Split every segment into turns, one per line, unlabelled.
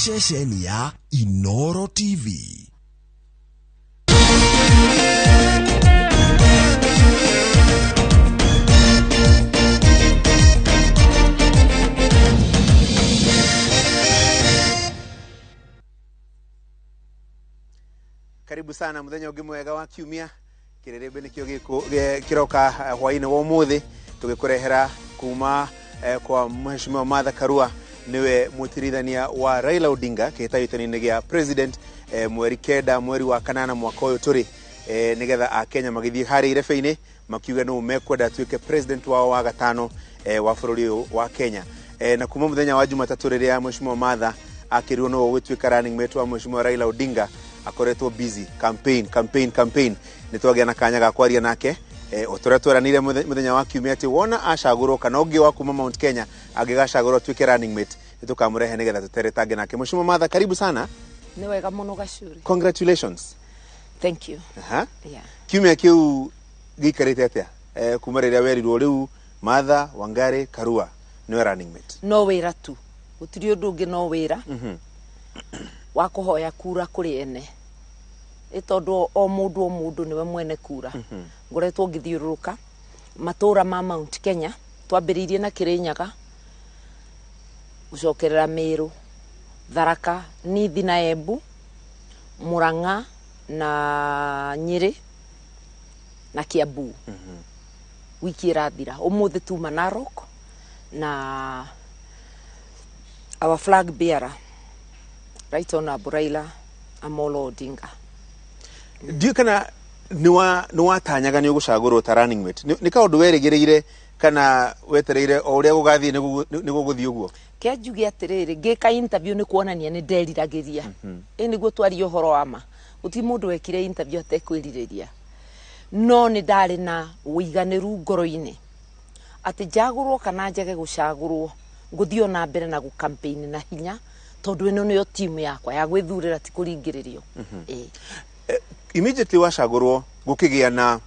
ceceni ya Inoro TV.
Karibu sana muthenya ungi mwega wa kiumia. Kiririmbi nikio kiroka hwaini wa umuthi tugikurehera kuma kwa mheshimiwa Martha Karua niwe mutirithania wa Raila Odinga kitayitani gia president mweri kenda mweri wa kanana mwaka uyu turi nigetha a Kenya magithie hari irebe-ini makiuga no mekwenda tuike president wao wa gatano wa bururi wa Kenya na kuma muthenya wa Jumatatu riria mheshimiwa Martha akiriwo no gutwika running mate wa mheshimiwa Raila Odinga akoretwo busy campaign nitwagia na kanya ga kwaria nake otoretweranire muthenya wa kiumia ati wona acagurwo kana ungi wa kuma Mount Kenya agigacagurwo twike running mate nitukamurehe nigetha tuteretange nake. Mheshimiwa Martha, karibu sana.
Ni wega muno gacuri.
Congratulations.
Thank you.
Yeah. Kiumia kiu gikarite atia kuma riria werirwo riu Martha Wangari Karua niwe running mate?
No wira tu gutiri undu ungi no wira wa kuhoya kura kuri ene itondu o mundu niwe mwene kura. Ngoretwo ngithiururuka matura ma Mount Kenya twambiririe na Kirinyaga gucokerera Meru, Tharaka, Nithi na Embu, Murang'a na Nyeri na Kiambu. Wiki irathira umuthi tuma Narok na our flag bearer Right Honorable Raila Amolo Odinga.
Dio kana niwa tanyaga ni ugucagurwo ta running mate ni kaundu werigireire kana wetereire o uria gugathie ni guguthie uguo?
Ke njuge atiriri ngika interview ni kuonania ni nderiragiria niguo twari uhoro wa ma uti mundu wekire interview atekwiririria no ni ndari na uiganiru ngoro-ini ati jagurwo kana njage gucagurwo nguthio na mbere na campaign na hinya tondu ino niyo team yakwa ya gwithurira ti kuringiririo.
Immediately wacagurwo gukigia na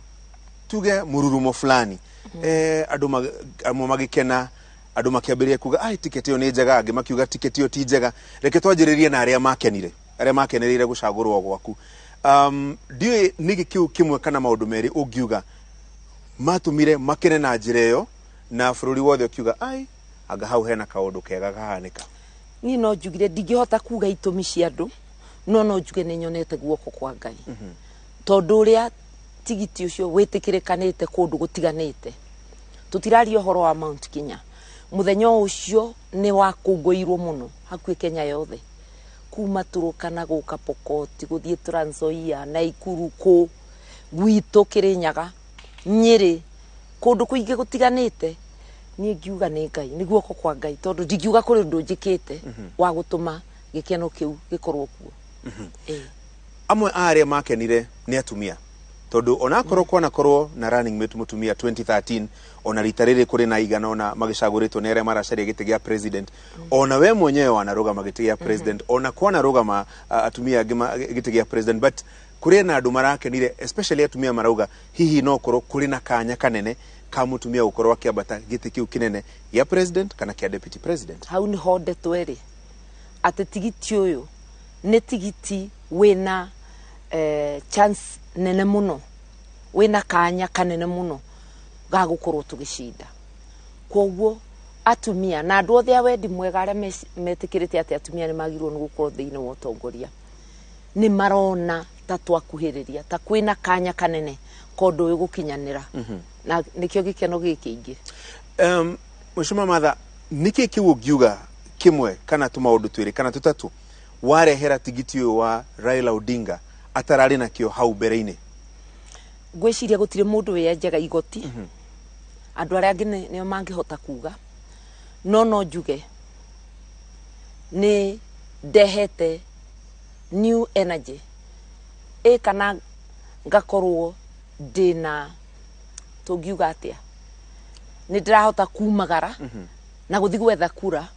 tuge mururumo fulani andu magikena andu makiambiria kuga ai tiketi yo ni njega angi makiuga tiketi yo ti njega reke twanjiririe na aria makenereire gucagurwo gwaku. Dio nigi kiu kimwe kana maundu meri ungiuga matumire makene na njira iyo na bururi wothe ukiuga ai anga hau hena kaundu kega gahanika?
Ni no njugire ndingihota kuga itumi cia andu no njuge ni nyonete guoko kwa Ngai tondu uria tigiti ucio witikirikanite kundu gutiganite tutirari uhoro wa Mount Kenya muthenya ucio ni wa kunguirwo muno hakwi Kenya yothe kuma Turukana guka Pokoti guthie Trans Nzoia na Ikuruku gwitu Kirinyaga Nyeri kundu kuingi gutiganite ni ngiuga ni Ngai ni guoko kwa Ngai tondu ndingiuga kuri undu njikite wa gutuma gikeno kiu gikorwo kuo.
Amwe aria makenire ni atumia tondu ona korwo na running mate mutumia 2013 ona ritarire kuri na igana ona magicaguritwo nere maracaria giti gia president ona we mwenyewe wanarugama giti gia president ona kwana rugama atumia giti gia president but kuri na andu marakenire especially atumia marauga hihi no korwo kuri na kanya kanene ka mutumia ukorwo akiambata giti kiu kinene ya president kana kia deputy president.
Hau ni honde tweri ati tigiti uyu ni tigiti wina chance nene muno wina kanya kanene muno ga gukorwo tugishinda kwoguo atumia na andu othe wendi mwega aria metikirite ati atumia ni magirwo ni gukorwo thiini wa utongoria ni marona ta twakuhiriria ta kwina kanya kanene kondu uyu gukinyanira na nikio gikeno gikingi.
Mheshimiwa Martha, niki kiu ngiuga kimwe kana tumaundu twiri kana tutatu warehera tigiti uyu wa Raila Odinga atarari na kio hau mbere-ini?
Gwiciria gutire mundu wenjaga igoti andu aria angi nio mangihota kuga no njuge ni ndehete new energy kana ngakorwo ndina tungiuga atia ni ndirahota kumagara na guthi gwetha kura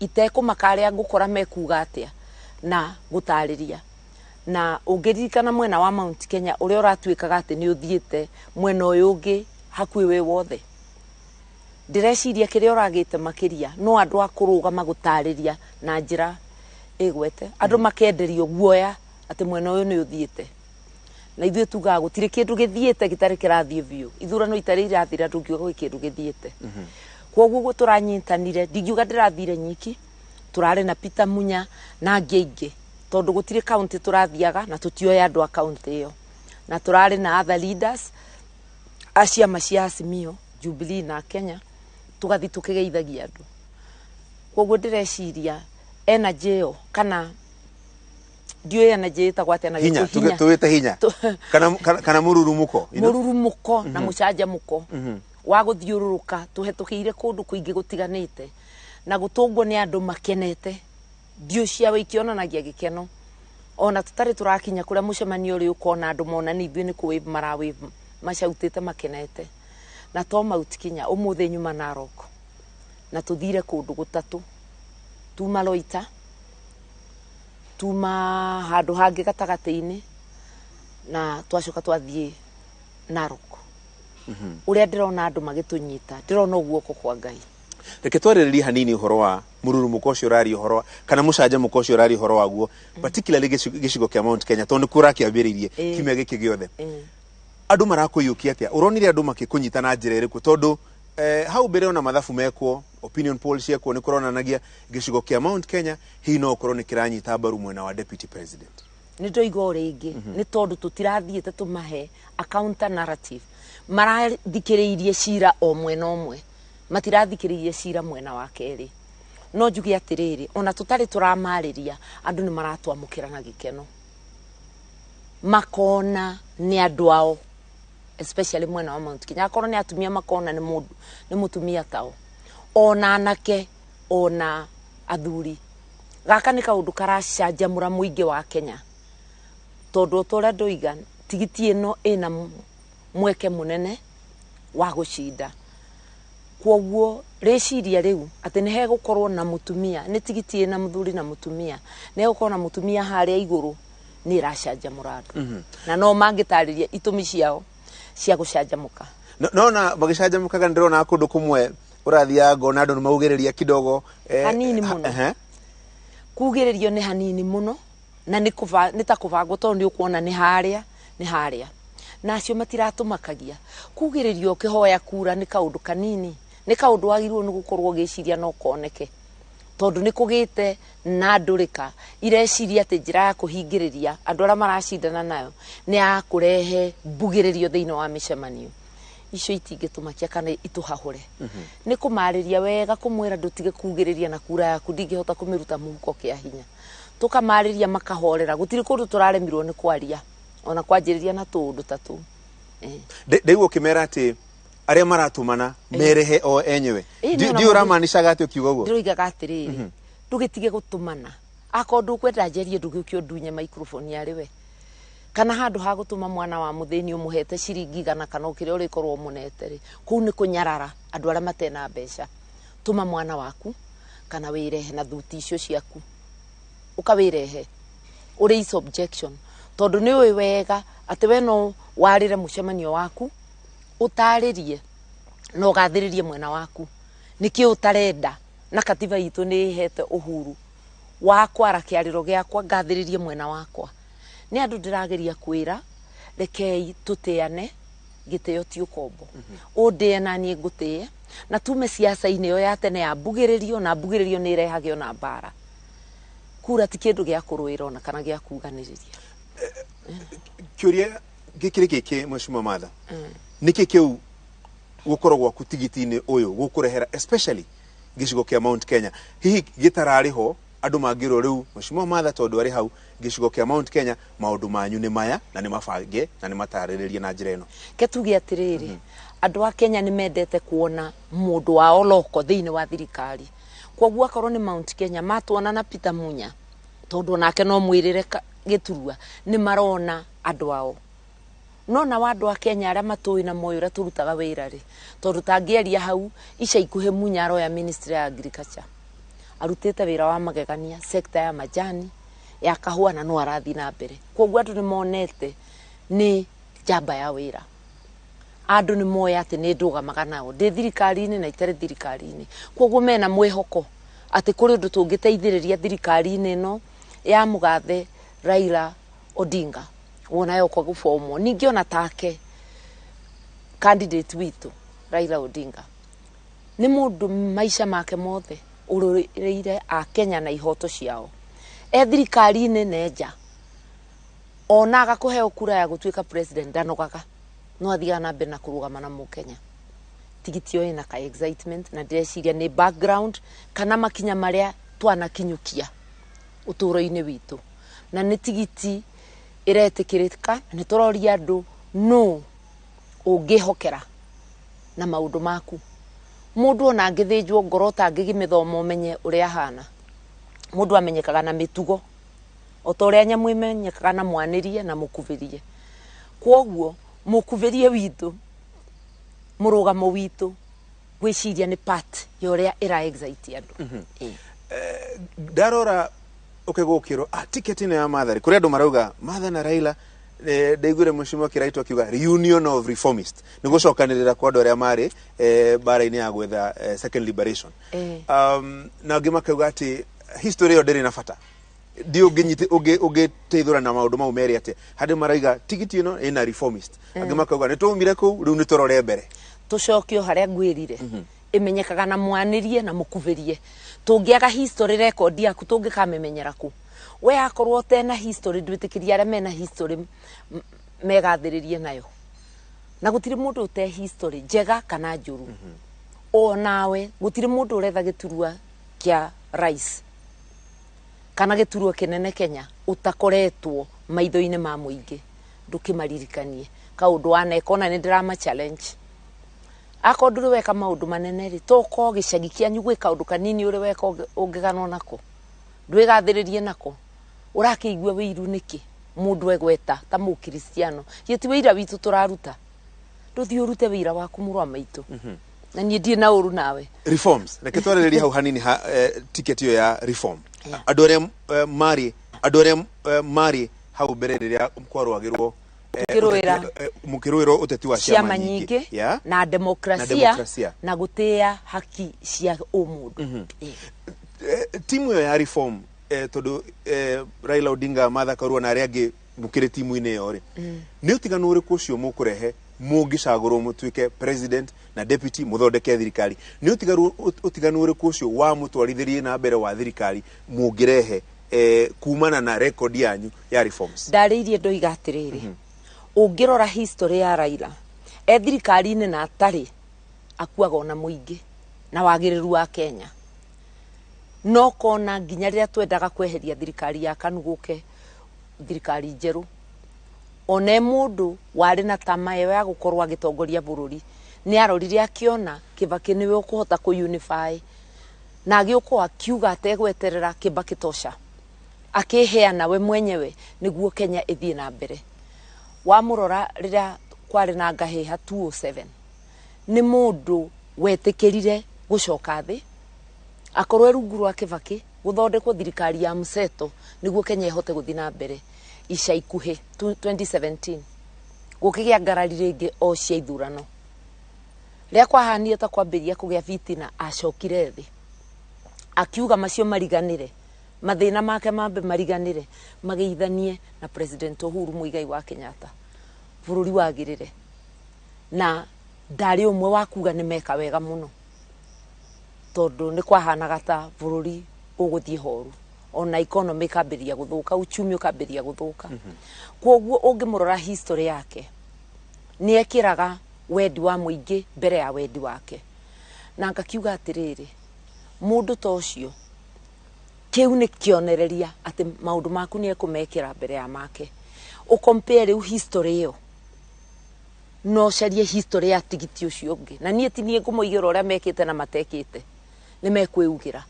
itekumaka aria ngukora mekuga atia na gutariria na ungiririkana mwena wa Mount Kenya uria uratuikaga ati ni uthiite mwena uyu ungi hakwi we wothe ndireciria kiria uragite makiria no andu akurugama gutariria na njira igwete andu makenderio guoya ati mwena uyu ni uthiite na ithuĩ tugaga gũtirĩ kĩndũ gĩthiĩte gĩtarĩ kĩrathiĩ biũ ithurano itarĩ irathira ndũngiuga gwĩ kĩndũ gĩthiĩte kwoguo tũranyitanire ndingiuga ndĩrathire nyiki turarĩ na Peter Munya na angĩ aingĩ tondũ gũtirĩ county tũrathiaga na tũtioya andũ a county ĩyo na turarĩ na other leaders a ciama cia Azimio Jubilee na Kenya tugathi tukigeithagia andu kwoguo ndireciria energy ĩyo kana ndiyo energy itagwate na
hinya tuwete hinya kana mururumuko
mururumuko na mucanjamuko wa guthiururuka tuhetukiire kundu kuingi gutiganite na gutungwo ni andu makenete dio cia wikionanagia gikeno ona tutari turakinya kuria mucemanio uri ukona andu mona ni ithuĩ ni kuwave marawave macautite makenete na to mautikinya umuthi nyuma Narok na tuthire kundu gutatu tuma Loita tuma handu hangi gatagati-ini na twacoka twathie Narok uria ndirona andu magitunyita ndirona guoko kwa Ngai
reke twarĩrĩrie hanini uhoro wa mururumuko ucio urari uhoro kana mucanjamuko ucio urari uhoro waguo particularly gicigo kia Mount Kenya tondu kurakiambiririe kimya giki giothe andu marakuyukia atia uronire andu makikunyita na njira iriku tondu hau mbere ona mathafu mekwo opinion polls yekwo ni kuronanagia gicigo kia Mount Kenya hi no korwo ni kiranyita mbaru mwena wa deputy president
ni ndoigo ringi ni tondu tutirathiite tumahe a counter narrative marathikiriirie cira o mwena omwe matirathikiriirie cira mwena wa keri no njugi atiriri ona tutari turamariria andu ni maratwamukira na gikeno makona ni andu ao especially mwena wa Mount Kenya akorwo ni atumia makona ni mundu ni mutumia tao ona anake ona athuri gaka ni kaundu karacanjamura muingi wa Kenya tondu tora ndoiga tigiti ino ina mweke munene wa gucinda kwoguo reciria riu ati ni hegukorwo na mutumia ni tigiti ina muthuri na mutumia ne gukorwo na mutumia haria iguru ni racanjamura andu na no mangitariria itumi ciao cia gucanjamuka
no bagicanjamukaga ndirona kundu kumwe urathia ngona andu maugiriria kidogo
hanini muno kugiririo ni hanini muno na ni ta kuvango tondu ukuona ni haria na acio matiratũmakagia kugiririo ukihoya kura ni kaundu kanini ni kaundu wagirwo ni gukorwo giciria no koneke tondu ni kugite na ndurika ireciria ati njira ya kuhingiriria andu ara maracindana nayo ni ya kurehe mbugiririo thiini wa micemanio icio itingitumakia kana ituhahure ni kumariria wega kumwira ndutige kugiriria na kura yaku ndingihota kumiruta muhuko kia hinya tukamariria makahorera gutiri kundu turaremirwo ni kwaria ona kwanjiriria na tundu tatu
ndeiguo kimera ati aria maratumana merehe o enyewe ndio ramaanishaga ati ukiuga guo
ndiroigaga atiriri ndugitige gutumana akondu kwenda njerie ndugikio ndunye microphone yariwe kana handu ha gutuma mwana wa mutheni umuhete ciringi 100 kana ukire uri korwo muneteri ku ni kunyarara andu ara matena mbeca tuma mwana waku kana wirehe na thuti icio ciaku ukawirehe uri is objection tondu ni ui wega ati we no warire mucemanio waku utaririe no gathiririe mwena waku niki utarenda na katiba itu ni ihete uhuru wa kwara kiariro giakwa gathiririe mwena wakwa ni andu ndirageria kwira rekei tutiane giteo ti ukombo undie na nie ngutie na tume siasa-ini yo ya tene ya mbugiririo na mbugiririo ni irehagio na mbara kura ti kindu gia kuruira ona kana gia kuganiriria
kiuria gikirikike mheshimiwa Martha niki kiu gukorogwa kutigiti-ini uyu gukurehera especially gicigo kia Mount Kenya hihi gitarariho andu mangiro riu mheshimiwa Martha tondu ari hau gicigo kia Mount Kenya maundu manyu ni maya na ni mabange na ni matariririe na njira ino
ketugi atiriri andu a Kenya ni mendete kuona mundu wa oloko thiini wa thirikari kwoguo akorwo ni Mount Kenya matuona na Peter Munya tondu nake no mwirire giturua ni marona andu ao nona wandu a Kenya aria matui na moyo ura turutaga wira ri tondu tangieria hau ica ikuhe Munya aroya ministry ya agriculture arutite wira wa magegania sector ya majani ya kahua na no arathi na mbere kwoguo andu ni monete ni jamba ya wira andu ni moya ati ni ndugamaga nao ndi thirikari-ini na itari thirikari-ini kwoguo mena mwihoko ati kuri undu tungiteithiriria thirikari-ini no ya mugathe Raila Odinga wona yo kwa gufomo ningi ona take candidate witu Raila Odinga ni mundu maisha make mothe urureire a Kenya na ihoto ciao thirikari-ini neja ona agakuheo kura ya gutuika president ndanogaga no athiga na mbere na kurugama na mu Kenya tigitio ina ka excitement na ndeciria ni background kana makinya maria twanakinyukia uturo-ini witu na ni tigiti iretikirika ni turoria andu no ungihokera na maundu maku mundu ona angithinjwo ngoro ta ngigimithomo menye uria hana mundu amenyekaga na mitugo otoria nyamu imenyekaga na mwanirie na mukuvirie kwoguo mukuvirie witu murugamo witu gwiciria ni part yoria ira excite andu
darora ukegukiro ticket ino ya Mathari kuri andu marauga Matha na Raila ndaigure mushimo kiraitwa akiuga reunion of reformists nigucokanirira kwa andu aria mari bara-ini ya gwetha second liberation na ngima kauga ati history yo ndiri na bata dio nginyite ugiteithura na maundu mau meri ati hadi maraiga tigiti ino ina reformist ngima kauga ni tumire ku riu ni turore mbere
tucokio haria ngwirire imenyekaga na mwanirie na mukuvirie tungiaga history record yaku tungikamenyera ku we akorwo tena history ndwitikiria aria mena history megathiririe nayo na gutiri mundu ute history njega kana njuru o nawe gutiri mundu uretha giturua kia rais kana giturua kinene Kenya utakoretwo maitho-ini ma muingi ndukimaririkanie kaundu wanekona ni drama challenge akonduru weka maundu manene ri toko gicagi kianyu gwika undu kanini uri weka ungiganwo nako ndwigathiririe nako urakiigua wiru niki mundu egweta ta mu Kristiano yeti wira witu turaruta nduthi urute wira waku murwa maitu na nie ndie na uru nawe
reforms reke twaririria hau hanini ticket yo ya reform adore mari hau mbere riria mkwarwagirwo mukiruira uteti wa ciama nyingi
na demokrasia na gutia haki cia umundu
timu ya reform todo Raila Odinga Martha Karua na aria angi mukire timu-ini yo ri ni utiganu uriku ucio mukurehe mungicagurwo mutuike president na deputy muthondeke thirikari ni utiganu uriku ucio wa mutwarithirie na mbere wa thirikari mungirehe kumana na record yanyu ya reforms
ndariirie ndoiga atiriri ungirora history ya Raila thirikari-ini na atari akuaga ona muingi na wagiriru wa Kenya no kona nginya riria twendaga kweheria thirikari ya kanuguke thirikari njeru one mundu wari na tama ya gukorwo agitongoria bururi ni arorire akiona Kibaki niwe ukuhota ku unify na agiuko akiuga ategweterera Kibaki tosha akiheana we mwenyewe niguo Kenya ithie na mbere wamurora riria kwari na ngahiha 207 ni mundu wetikirire gucoka thi akorwe rungu rwa Kibaki guthondekwo thirikari ya mseto niguo Kenya ihote guthii na mbere ica ikuhi 2017 gukigia ngarari ringi o cia ithurano ria kwahanie ta kwambiria kugia fitina acokire thi akiuga macio mariganire mathina make mambe mariganire magiithanie na president Uhuru Muigai wa Kenyatta bururi wagirire na ndari umwe wa kuga ni meka wega muno tondu ni kwahanaga ta bururi uguthie horu ona economy kambiria guthuka uchumi ukambiria guthuka kwoguo ungimurora history yake ni ekiraga wendi wa muingi mbere ya wendi wake na ngakiuga atiriri mundu ta ucio kiu ni kionereria ati maundu maku ni ekumekira mbere ya make ukompare u history yo no carie history ya tigiti ucio ungi na nie tinie ngumuigira uria mekite na matekite ni mekweugira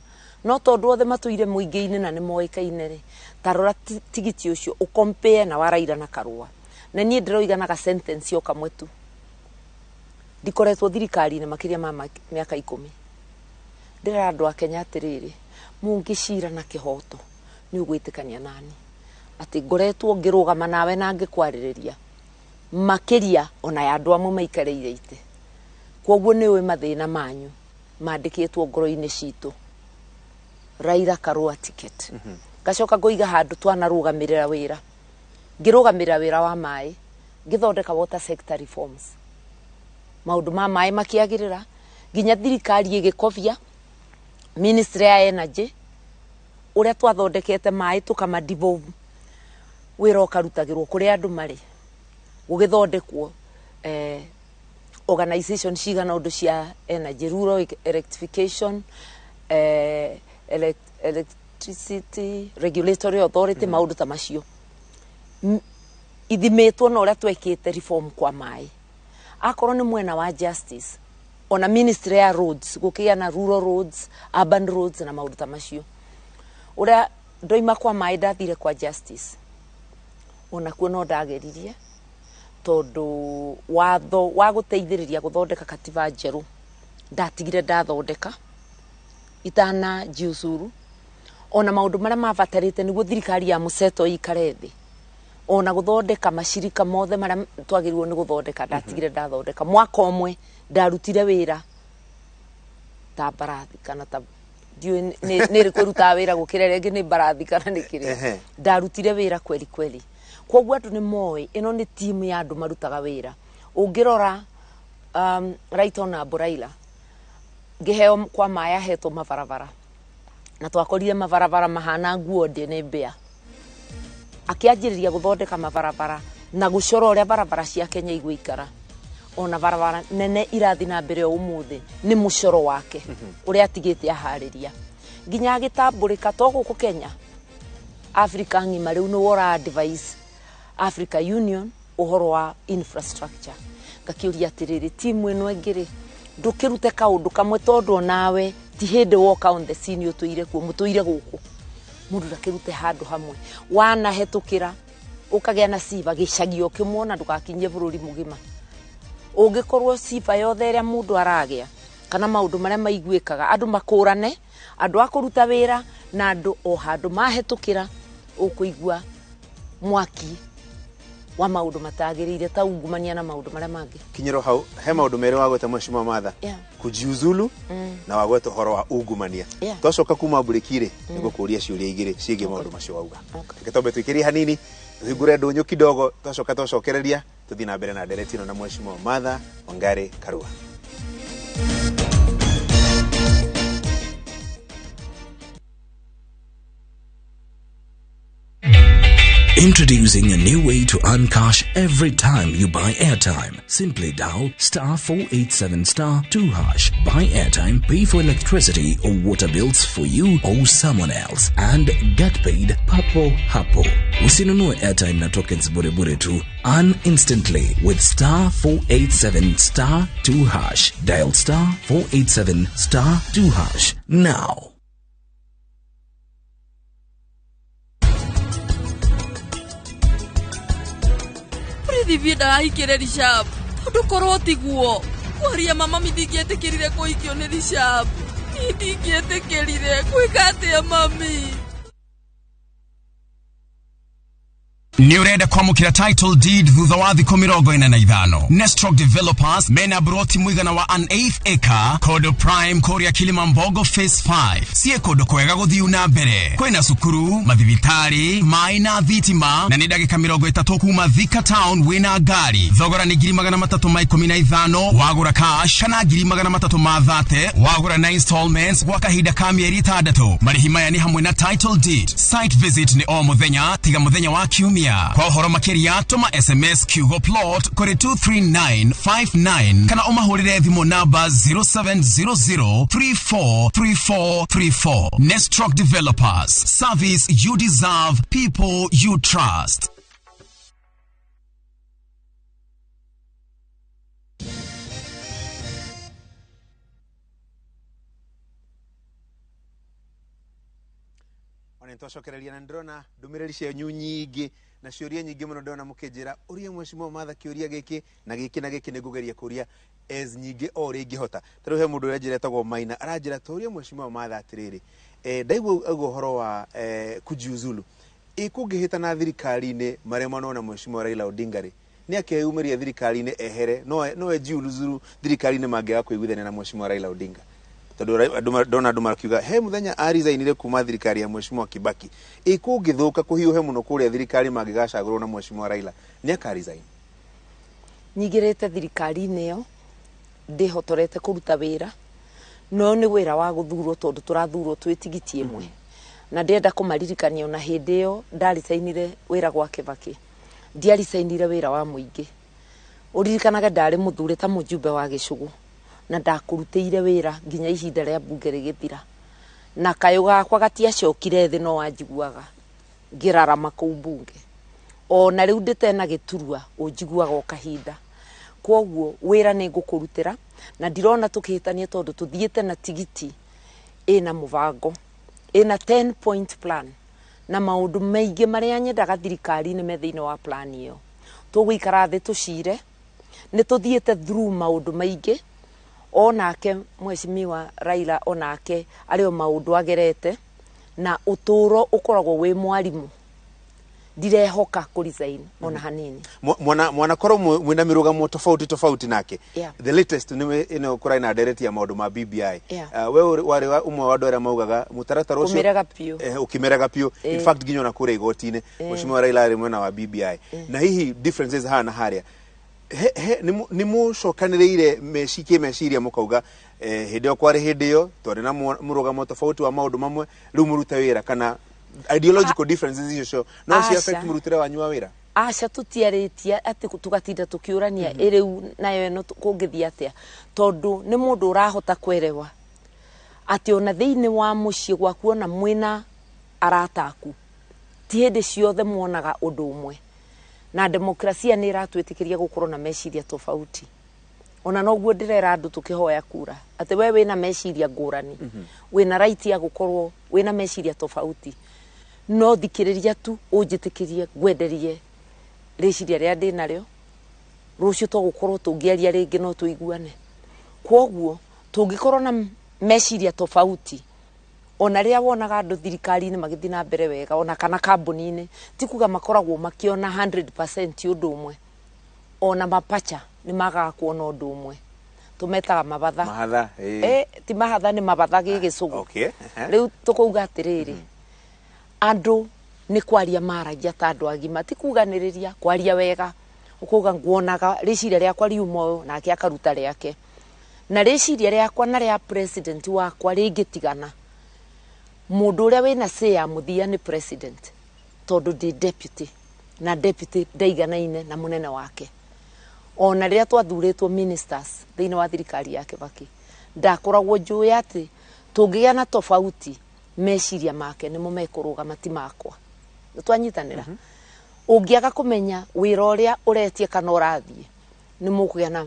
no tondu othe matuire muingi-ini na ni moikaine ri tarora tigiti ucio ukompare na Raila na Karua na nie ndiroiga na ga sentence yo kamwe tu ndikoretwo thirikari-ini makiria ma miaka 10 ndira andu a Kenya atiriri mungicira na kihoto ni ugwitikania nani ati ngoretwo ngirugama nawe na ngikwaririria makiria ona ya andu amwe maikareire ite kwoguo ni we mathina manyu mandikitwo ngoro-ini citu Raila Karua ticket gacoka ngoiga handu twanarugamirira wira ngirugamirira wira wa mai ngithondeka water sector reforms maundu ma mai makiagirira ginya thirikari igikobia Ministry ya Energy uria twathondekete mai tukama devolve wira ukarutagirwo kuri andu mari gugithondekwo organization cigana undu cia energy rural electrification electricity regulatory authority maundu ta macio ithimetwo na uria twekite reform kwa mai akorwo ni mwena wa justice ona ministry ya roads gukia na rural roads urban roads na maundu ta macio uria ndoima kwa mai ndathire kwa justice ona kuo no ndageririe tondu watho wa guteithiriria guthondeka katiba njeru ndatigire ndathondeka itana jiusuru ona maundu maria mabatarite niguo thirikari ya museto ikarethi ona guthondeka mashirika mothe maria twagirwo ni guthondeka ndatigire ndathondeka mwaka omwe ndarutire wira ta barathi kana ta ni rikuruta wira gukira rege ni barathi kana ni kire ndarutire wira kweli kweli kwoguo andu ni moi ino ni timu ya andu marutaga wira ungirora right on Raila ngiheo kwa maya heto mabarabara na twakorire mabarabara mahana nguo ndi ni mbia akianjiriria guthondeka mabarabara na gucora uria barabara cia Kenya igwikara ona barabara nene irathi na mbere umuthi ni mucoro wake uria atigite ahariria ginya gitamburika to guku Kenya Africa ngima riu no wora advice Africa Union uhoro wa infrastructure gakiuria atiriri timu ino engiri ndukirute kaundu kamwe tondu nawe ti hindi woka on the scene utuire ku mutuire guku mundu ndakirute handu hamwe wana hetukira ukagea na siva gicagio kimwona ndugakinye bururi mugima ungikorwo siva yothe ria mundu aragia kana maundu maria maiguikaga andu makurane andu akuruta wira na andu o handu mahetukira ukuigua mwaki wa maundu matagirire ta ungumania na maundu maria mangi
kinyiro hau he maundu mere wagweta mheshimiwa Martha kujiuzulu na wagweta horo wa ungumania twacoka kuma burikire niguo kuria ciuria igire ciige maundu macio wauga gitobe twikiria hanini tuhingure ndunyu kidogo twacoka twacokereria tuthi na mbere na nderetino na mheshimiwa Martha Wangari Karua.
Introducing a new way to earn cash every time you buy airtime. Simply dial *487*2#. Buy airtime, pay for electricity or water bills for you or someone else, and get paid papo hapo. Usinunue airtime na tokens bure bure tu. Earn instantly with *487*2#. Dial *487*2# now.
Divida aikire rishab ndukorwo tiguo kwaria mama mithigiete kirire kuikio ni rishab ithigiete kirire kwikate ya mami
Ni urenda kwamukira title deed thutha wa thikũ 45 Nestrock Developers mena broti mwigana wa an eighth acre Kodo Prime Korea Kilimambogo Phase 5 sie kodo kwega guthiu na mbere kwina cukuru mathibitari mai na thitima na ni ndagika 30 kuma Thika Town wina ngari thogora ni 315 wagura cash kana 330 wagura na installments gwa kahinda ka mieri 6 marihi maya ni hamwe na title deed site visit ni o muthenya tiga muthenya wa kiumia kwa horo makeria tuma SMS Kugo plot kore 23959 kana umahurire thimo namba 0700343434 Nestrock Developers, service you deserve, people you trust.
Twacokereria na ndrona ndumiriri cia nyingi na ciuria nyingi muno ndona mukijira uria mheshimiwa Martha kiuria giki na giki nigugeria kuria as nyingi o ringi hota tero he mundu urajira tagwo Maina arajira turia mheshimiwa Martha atiriri ndaigua horo wa kujiuzulu ikungihita na thirikari-ini maria manona mheshimiwa Raila Odinga ri ni akeyumiria thirikari-ini ehere no ejiuzulu thirikari-ini mangiaga kuiguithania na mheshimiwa Raila Odinga tondu ndona andu makiuga he muthenya arizainire kuma thirikari ya Mheshimiwa Kibaki ikungithuka kuhiuhe muno kuria thirikari mangigacagurwo na Mheshimiwa Raila ni akarizaini
nyigirite thirikari-ini yo ndihotorete kuruta wira no ni wira wa guthurwo tondu turathurwo twi tigiti imwe na ndenda kumaririkania na hindi yo ndarisainire wira gwa Kibaki ndiarisainire wira wa muingi uririkanaga ndari muthure ta mujumbe wa gicugu na ndakurutĩire wira nginya ihinda rĩa bunge rĩgĩthira na kayo gakwa gatiacokire thĩ no wanjiguaga ngĩrarama kũu bunge ona rĩu ndĩtena gĩturua ũnjiguaga o kahinda kwoguo wira nĩ ngũkũrutĩra na ndirona tũkĩhĩtania tondũ tũthiĩte na tigiti ĩna mũbango ĩna 10 point plan na maũndũ maingĩ marĩa nyendaga thirikari-inĩ me thĩinĩ wa plan ĩyo tũgũikara thĩ tũcire nĩ tũthiĩte through maũndũ maingĩ onake Mheshimiwa Raila onake arĩo maũndũ agerete na ũtũro ũkoragwo wĩ mwarimu ndirehoka kũresign ona hanini
mwana korwo mwina mirugamo tofauti nake the latest ni ino kuraina na direct ya maundu ma BBI we wari wa umwe wa ndora maugaga mutaratara ucio ukimeraga pio in fact ginyo na kure igotine Mheshimiwa Raila ari mwena wa BBI na hihi differences hana haria ni mucokaniriire meciria mukauga hindi yo kwari hindi yo twari na murugamo tofauti wa maundu mamwe riu muruta wira kana ideological differences icio no cia affect murutire wanyu wa wira
aca tutiaritia ati tugatinda tukiurania iriu nayo no kungithia atia tondu ni mundu urahota kwerewa ati ona thiini wa mucii gwaku ona mwina arataku ti hindi ciothe muonaga undu umwe na demokrasia ni iratwitikiria gukorwo na meciria tofauti ona noguo ndirera andu tukihoya kura ati we wina meciria ngurani wina right ya gukorwo wina meciria tofauti no thikiriria tu unjitikirie gwenderie reciria ria ndinario rucio tugukorwo tungiaria ringi no tuiguane kwoguo tungikorwo na meciria tofauti ona ria wonaga andu thirikari-ini magithii na mbere wega ona kana kambuni-ini ti kuga makoragwo makiona 100% undu umwe ona mapacha ni magaga kuona undu umwe tumetaga mahatha ti mahatha ni mabatha gigicugu riu tukuga atiriri andu ni kwaria maragia ta andu agima ti kuganiriria kwaria wega ukuga nguonaga riciria riakwa riumo nake akaruta riake na riciria riakwa na ria president wakwa ringitigana mundu uria wina say ya muthia ni president tondu ndi deputy na deputy ndaiganaine na munene wake ona ria twathuritwo ministers thiini wa thirikari ya Kibaki ndakoragwo njui ati tungigia na tofauti meciria make nimo mekuruga mati makwa twanyitanira ungiaga kumenya wira uria uretie kana urathie ni mukugia na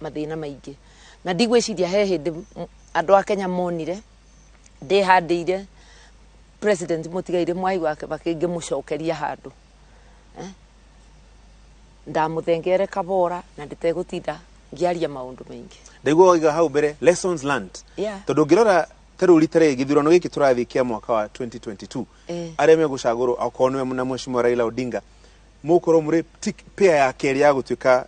mathina maingi na ndigwiciria he hindi andu a Kenya monire ndihandire president mutigaire mwai wake bakinge mucokeria handu ndamuthengere kabora na nditegutinda ngiaria maundu maingi
ndigwo iga hau mbere lessons learned tondu ngirora teru litere githurano giki turathikia mwaka wa 2022 areme gucaguru akonwe na Mheshimiwa Raila Odinga mukoro muri pair ya keri ya gutuika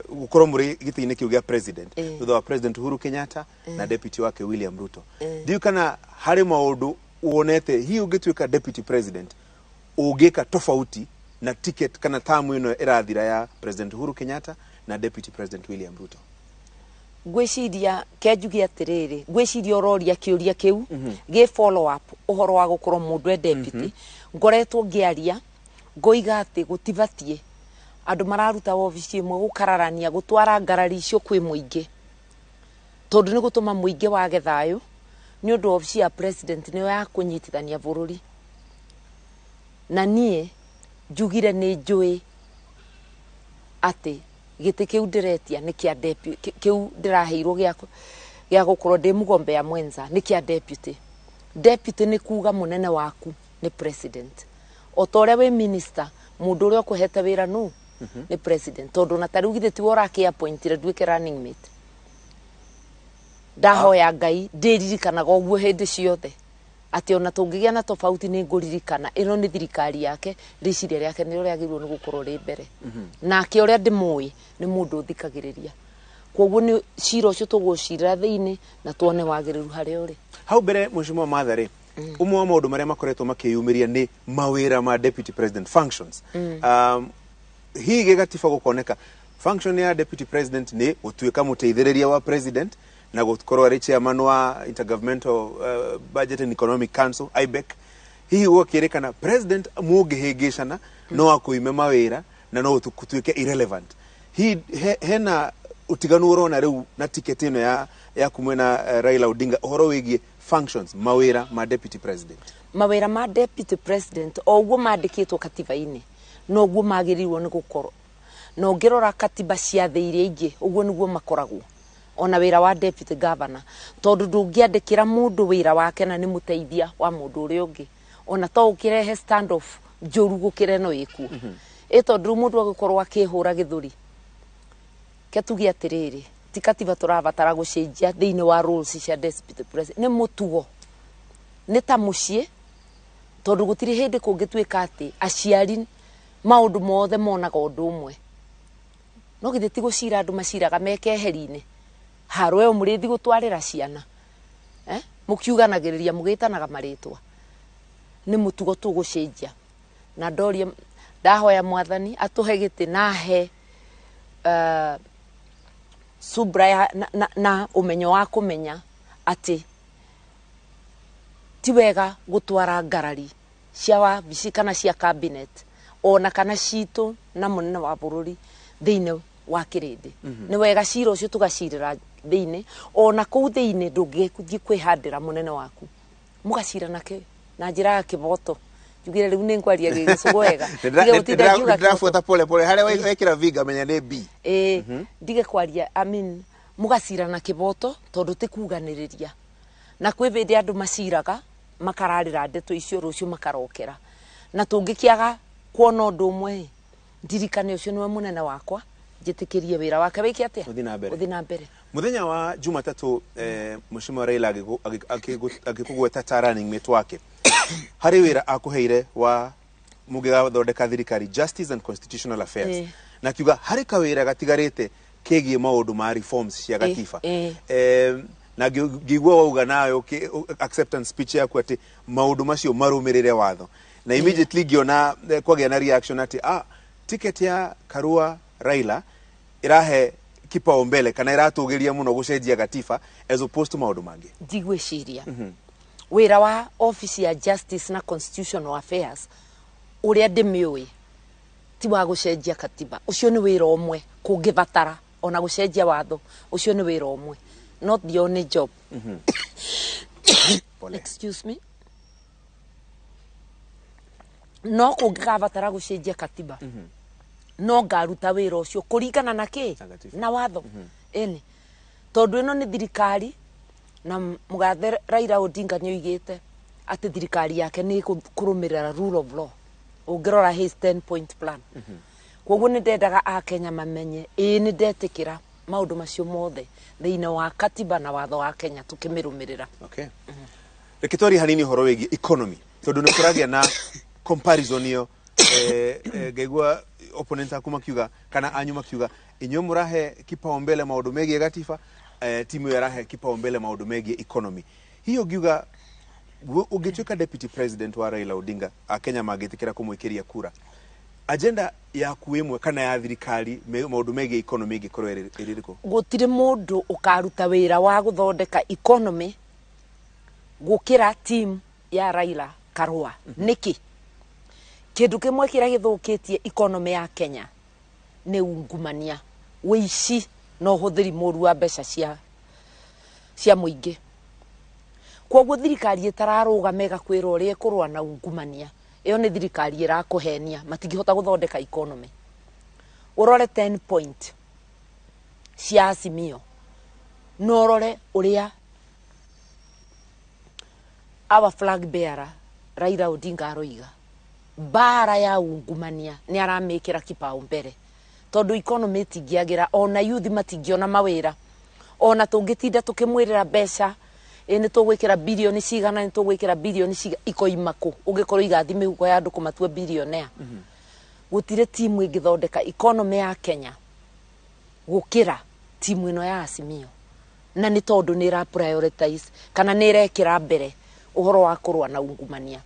gukoro muri giti-ini kiu gia president thutha wa president Uhuru Kenyatta na deputy wake William Ruto ndiu kana hari maundu uonete hi ugituika deputy president ugika tofauti na ticket kana tamu ino irathira ya president Uhuru Kenyatta na deputy president William Ruto
gwiciria kenjugi atiriri gwiciria ororia kiuria kiu gi follow up uhoro wa gukorwo mundu deputy ngoretwo ngiaria ngoiga ati gutibatie andu mararuta ofici imwe gukararania gutwara ngarari icio kwi muingi tondu ni gutuma muingi wage thayo ni undu ofici ya president niyo ya kunyitithania bururi na nie njugire ni njui ati gite kiu ndiretia ni kia deputy kiu ndiraheirwo gia gukorwo ndi mugombea mwenza ni kia deputy ni kuga munene waku ni president otore we minister mundu uria ukuhete wira nu ni president tondu na tarugithe ti wora ki appointire duike running mate ndahoya ngai ndiririkanaga uguo hindi ciothe ati ona tungigia na tofauti ni nguririkana ino ni thirikari yake riciria riake ni uria agirwo ni gukorwo ri mbere nake uria ndimui ni mundu uthikagiriria koguo ni cira ucio tugucira thiini na tuone wagiriru hari uri
hau mbere mheshimiwa Mathare umwe wa maundu maria makoretwo makiyumiria ni mawira ma deputy president functions hii gigatiba gukoneka function ya deputy president ni gutuika muteithiriria wa president na gukorwo ari chairman wa intergovernmental budget and economic council IBEC hii gukirikana president mungihingicana no akuime mawira na no tutuike irrelevant hii hena utiganu urona riu na ticket ino ya kumwena Raila Odinga uhoro wigie functions mawira ma deputy president
mawira ma deputy president oguo mandikitwo katiba-ini no guo magirirwo ni gukorwo no ngirora katiba cia thĩ iria ingĩ uguo niguo makoragwo ona wira wa deputy governor tondu ndungiandikira mundu wira wake na ni muteithia wa mundu uria ungi ona to ukirehe stand off njuru gukire no iku tondu mundu agikorwo akihura githuri ketugi atiriri ti katiba turabatara gucenjia thiini wa rules cia deputy president ni mutugo ni ta mucie tondu gutiri hindi kungituika ati aciari maundu mothe monaga undu umwe no githĩ ti gucira andu maciraga mekeheri-ini harwe umurithi gutwarira ciana mukiuganagiriria mugitanaga maritwa ni mutugo tugucenjia na ndoria ndahoya mwathani atuhe giti nahe subra na umenyo wa kumenya ati ti wega gutwara ngarari cia wabici kana cia cabinet ona kana citu na munene wa bururi thiini wa kirindi ni wega cira ucio tugacirira thiini ona kuu thiini ndungikuthii kwihandira munene waku mugacira nake na njira ya kiboto jugire riu ni ngwaria gigicugo wega
ndafuata pole pole haria wekira viga menya ni B
ndige kwaria mugacira na kiboto tondu tikuganiriria na kwi bindi andu maciraga makararira ndeto icio rucio makarokera na tungikiaga kuona undu umwe ndirikane ucio niwe munene wakwa njitikirie wira wake wiki atia uthi na mbere
muthenya wa Jumatatu mheshimiwa Raila akikugweta ta running mate wake hari wira akuheire wa mugigathondeka thirikari justice and constitutional affairs na kiuga hari kawira gatigarite kegie maundu ma reforms cia gatiba na gigwa wauga nayo acceptance speech yaku ati maundu macio marumirire watho na immediately giona kwagia na reaction ati ticket ya Karua Raila irahe kipaumbele kana iratugiria muno gucenjia gatiba as opposed to maundu mangi
ndigwiciria wira wa office ya justice na constitutional affairs uria ndimiui ti wa gucenjia katiba ucio ni wira omwe kungibatara ona gucenjia watho ucio ni wira omwe not the only job excuse me no kungigabatara gucenjia katiba no ngaruta wira ucio kuringana na ki na watho eni tondu ino ni thirikari na mugathe Raila Odinga nyoigite ati thirikari yake ni kurumirira rule of law ungirora his 10 point plan koguo ni ndendaga Akenya mamenye ni ndetikira maundu macio mothe thiini wa katiba na watho wa Kenya tukimirumirira
okay rekitori hanini horo wigi economy tondu ni kuragia na comparison iyo gegwa opponent akuma kiuga kana anyuma kiuga inyo murahe kipaumbele maundu megie gatiba timu yarahe kipaumbele maundu megie economy hiyo giuga ugituika deputy president wa Raila Odinga Akenya magitikira kumwikiria kura agenda ya kuimwe kana ya thirikari maundu megie economy gikorwo iririko
gutire mundu ukaruta wira wa guthondeka economy gukira team ya Raila Karua niki kindu kimwe kira githukitie economy ya Kenya ni ungumania wici no huthiri moru wa mbeca cia muingi koguo thirikari itararuga mega kwira uria kurwa na ungumania iyo ni thirikari irakuhenia matingihota guthondeka economy urore 10 point cia Azimio no urore uria our flag bearer Raila Odinga aroiga bara ya ungumania ni aramikira kipaumbele tondu economy tingiagira ona youth matingiona mawira ona tungitinda tukimwirira mbeca ni tugwikira bilioni cigana ni tugwikira bilioni ciga ikoimaku ungikorwo igathi mihuko ya andu kumatua billionaire gutire timu ingithondeka economy ya Kenya gukira timu ino ya Azimio na ni tondu ni ra prioritize kana ni rekira mbere uhoro wa kurwa na ungumania.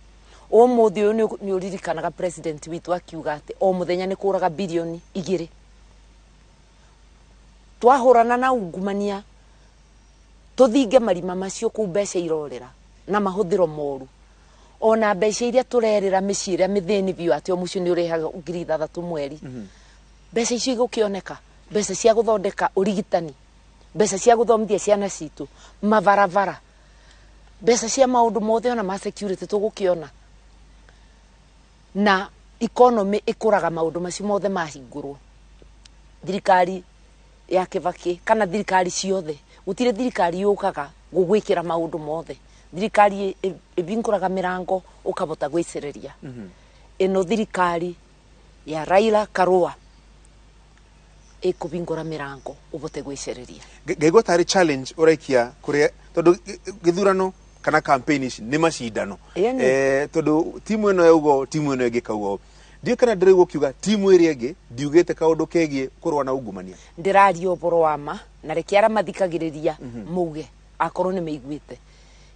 Umuthi uyu ni uririkanaga president witu akiuga ati o muthenya ni kuraga bilioni 2 twahurana na ungumania tuthinge marima macio ku mbeca irorera na mahuthiro moru ona mbeca iria turerera micire mithini biu ati o mucio ni urehaga 6,000 mweri. Mbeca icio igukioneka, mbeca cia guthondeka urigitani, mbeca cia guthomithia ciana citu, mavaravara, mbeca cia maundu mothe ona ma security tugukiona, na economy ikuraga maundu macio mothe mahingurwo. Thirikari ya Kibaki kana thirikari ciothe, gutire thirikari yukaga gugwikira maundu mothe. Thirikari ibinkuraga mirango ukabota gwicereria. Ino thirikari ya Raila Karua ikubingura mirango ubote gwicereria.
Gego tari challenge uraikia kuria tondu githurano kana campaign ici ni macindano. Tondu timu ino yugo timu ino igi kaugo. Ndio kana ndire gukiuga timu iri igi ndiugite kaundu kegie kurwa na ungumania.
Ndirario boro wama na rekiara mathikagiriria muge akorwo ni meiguite.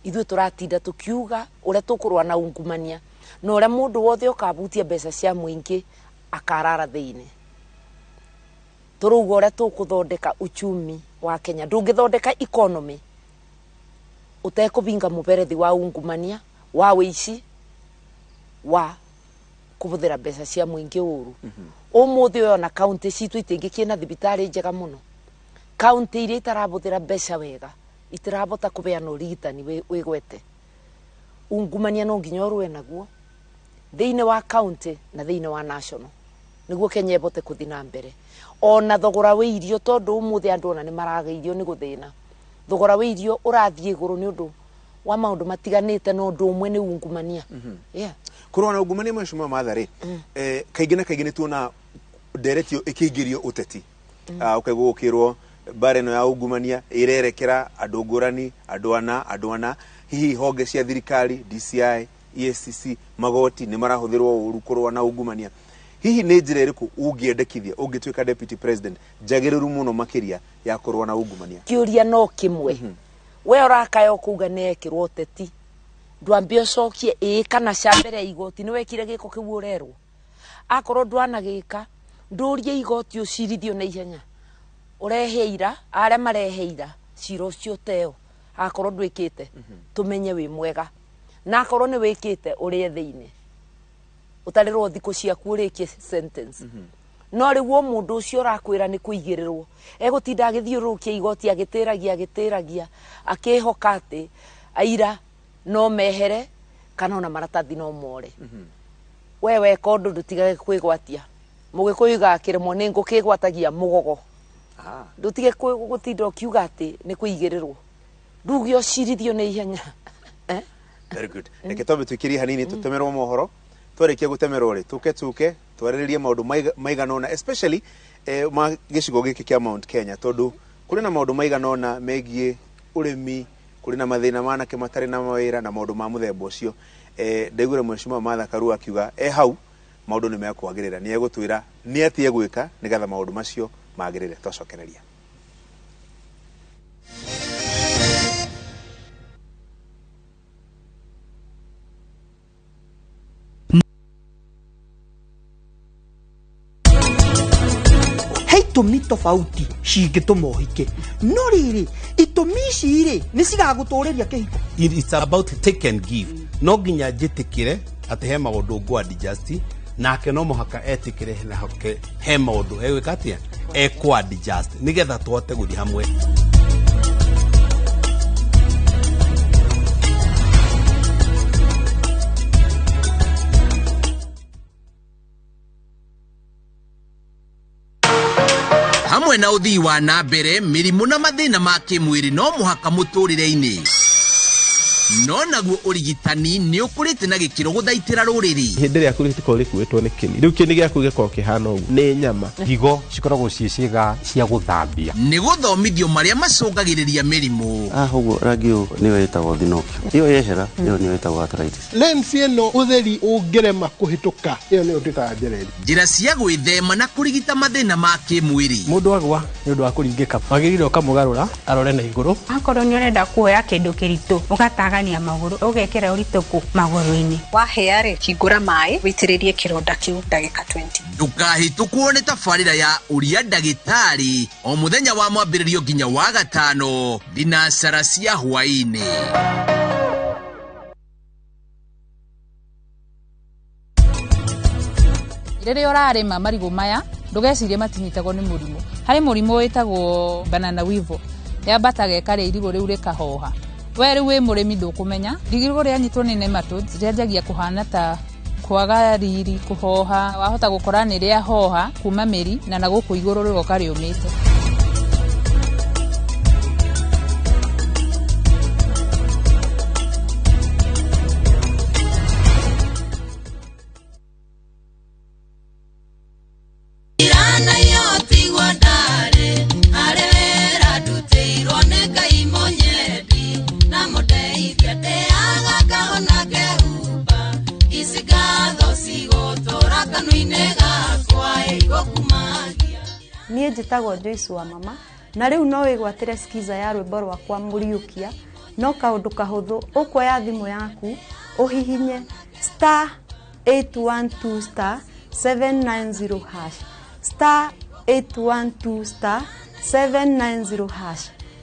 Ithu turatinda tukiuga uria tukurwa na ungumania no uria mundu wothe ukabutia mbeca cia muingi akarara thiini. Turuga uria tukuthondeka uchumi wa Kenya, ndungithondeka economy utekubinga muberethi wa ungumania, wa wici, wa kubuthira mbeca cia muingi uru. Umuthi uyo na county citu itingikie na thibitari njega muno. County iria itarabuthira mbeca wega itirabota kubeana urigitani wigwete. Ungumania no nginya urwe naguo thiini wa county na thiini wa national niguo Kenya ibote kuthi na mbere. Ona thogora wa irio tondu umuthi andu ona ni maraga irio ni guthina. Thogora wa irio urathie iguru ni undu wa maundu matiganite no ndu umwe ni ungumania.
Kurwa na ungumania mheshimiwa Mathare, kaingĩ na kaingĩ tuona nderetio ikiingirio uteti. Ukagukirwo bare no ya ungumania irerekera andu ngurani, andu ana hihi honge cia thirikari, DCI, EACC, magoti ni marahuthirwo uru kurwa na ungumania. Hihi ni njira iriku ungiendekithia ungituika deputy president jagiriru muno makiria ya kurwa na ungumania?
Kiuria no kimwe. We urakayo kuga nekirwo uteti ndwambie cokie kana cambere igoti ni wekire giko kiu urerwo. Akorwo ndwana gika ndurie igoti ucirithio na ihenya ureheira aria mareheira ciro cio teo. Akorwo ndwikite tumenye wi mwega na akorwo ni wikite urie thiini utarirwo thiku ciaku urikie sentence. No riwo mundu ucio rakwira ni kuigirirwo egutinda agithiurukia igoti agitiragia akihoka ati aira no mehere kana ona maratathi no more. Wewe kondu ndutigage kwigwatia mugikuiga kirimo ni ngukigwatagia mugogo. Ndutige gutinda ukiuga ati ni kuigirirwo ndugio cirithio ni ihenya.
Very good. Reke tobe twikiri hanini tutemerwo mohoro twarekia gutemerwo ri tuke twariririe maundu maiganona especially ma gicigo giki kia Mount Kenya tondu kuri na maundu maiganona megie urimi, kuri na mathina manake matari na mawira na maundu ma muthemba ucio. Ndaigure mheshimiwa Martha Karua akiuga hau maundu ni mekwagirira ni egutwira ni atie gwika nigatha maundu macio magirire. Twacokereria.
Itumi tofauti cingituma uhike no riri itumi ici ri ni cigaguturiria kihiko.
It's about take and give. No nginya njitikire ati he maundu ngwa adjust nake no muhaka etikire na hoke he maundu egwika atia ekwa adjust nigetha twote guthi hamwe.
Hamwe na uthii wa na mbere, mirimu na mathina ma kimwiri no muhaka muturire-ini. Hamwe na uthii wa na mbere, mirimu na mathina ma kimwiri no muhaka muturire-ini. no naguo urigitani ni ukurite na gikiro guthaitira ruriri
hindi ria kuriti rikuitwo ni kini riu kini giaku gikoo kihana ugu ni nyama
higo cikoragwo ciiciga cia guthambia
ni guthomithio maria macungagiriria mirimu
uguo rangi uyu niwe witagwo thinokio iyo yehera iyo niwe witagwo arthritis
lens ino utheri ungirema kuhituka iyo niyo twitaga njereri
njira cia gwithema na kurigita mathina ma kimwiri
mundu agwa ni undu wa kuringika magirire ukamugarura arore na iguru
akorwo ni urenda kuoya kindu kiritu ugatagania maguru ugekera urituku maguru-ini
waheare hingura mai witiririe kironda kiu ndagika 20
ndukahitukwo ni tabarira ya uria ndagitari o muthenya wa mwambiririo nginya wa gatano thinacara cia hwaini
rĩrĩa ũrarĩma marigũ maya ndũgecirie matinyitagwo nĩ mũrimũ harĩ mũrimũ wĩtagwo banana weevil yambataga ĩkarĩa irigũ rĩu rĩkahoha we rĩu wĩ mũrĩmi ndũkũmenya irigũ rĩanyitwo nĩ nematodes rĩanjagia kũhana ta kwaga riri kũhoha wahota gũkora nĩ rĩahoha kuma mĩri na gũkũ igũrũ rĩgoka rĩũmĩte
niĩ njĩtagwo Joyce wa mama na rĩu no wĩgwatĩre skiza ya rwĩmbo rwakwa mũriũkia no kaũndũ kahũthũ ũkuoya thimũ yaku ũhihinye *812*790# *812*790#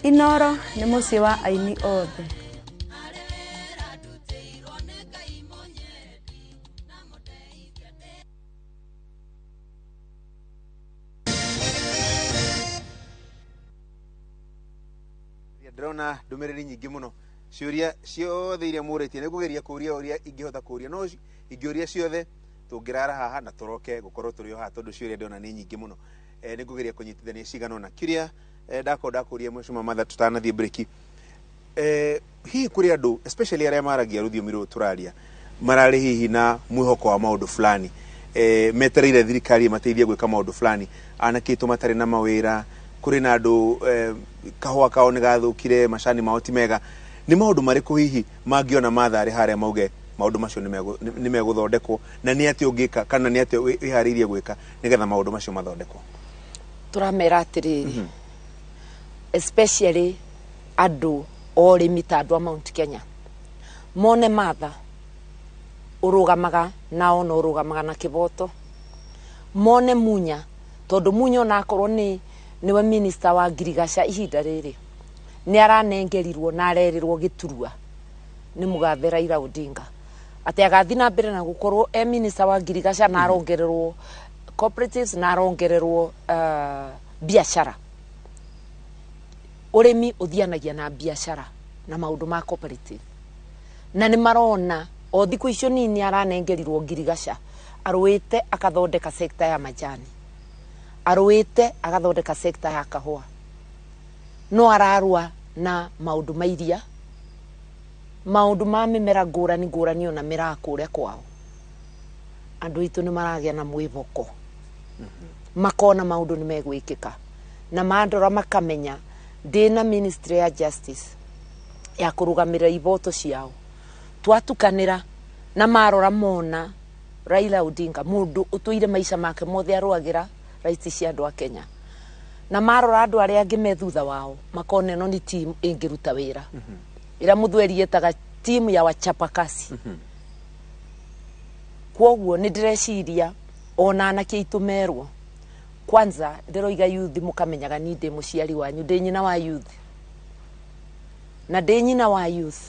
Inoro nĩ mũciĩ wa aini othe
ndĩrona ndũmĩrĩri nyingĩ mũno ciũria ciothe iria mũrĩtie nĩ kũgeria kũria ũria ingĩhota kũria no ingĩũria ciothe tũngĩrara haha na tũroke gũkorwo tũrĩ o haha tondũ ciũria ndĩrona nĩ nyingĩ mũno nĩ kũgeria kũnyitithania cigana ũna kĩrĩa ndakũria Mheshimiwa Martha tũtanathiĩ breki hihi kũrĩ andũ especially arĩa maragia rũthiomi rũrũ tũraria mararĩ hihi na mwĩhoko wa maũndũ fulani metereire thirikari mateithie gwĩka maũndũ fulani anakĩtwo matarĩ na mawĩra kuri na andu kahua kao ni gathukire macani mao ti mega ni maundu marĩkũ hihi mangiona Martha arĩ harĩa mauge maundu macio ni megũthondekwo na ni atĩ ũngĩka kana ni atĩ wĩharĩirie gwĩka nigetha maundu macio mathondekwo
turamera atĩrĩrĩ especially andu orĩmi ta andũ a Mount Kenya mone Martha ũrũgamaga nao no ũrũgamaga na kĩboto mone Munya tondu Munya ona akorwo niwe minister wa ngirigaca ihinda rĩrĩ ni aranengerirwo na arerirwo Giturua ni Mugathe Raila Odinga ati agathi na mbere na gukorwo minister wa ngirigaca na arongererwo cooperatives na arongererwo biashara urimi uthianagia na biashara na maundu ma cooperative na ni marona o thiku icio nini aranengerirwo ngirigaca arwite akathondeka sector ya majani arwite agathondeka sector ya kahua no ararua na maundu mairia maundu ma mimera ngũrani ona mirakuria kwao andu itu ni maragia na mwivoko makona maundu ni megwikika na mandora makamenya ndina ministry ya justice ya kurugamira iboto ciao twatukanira na marora mona Raila Odinga mundu utuire maisha make mothe aruagira rights cia andu a Kenya na marora andu aria angi me thutha wao makone no ni team ingiruta wira ira muthweri yetaga team ya wachapakasi kwoguo ni direciria ona anake itumerwo kwanza ndiroiga youth mukamenyaga ni ndi muciari wanyu ndi nyina wa youth na ndi nyina wa youth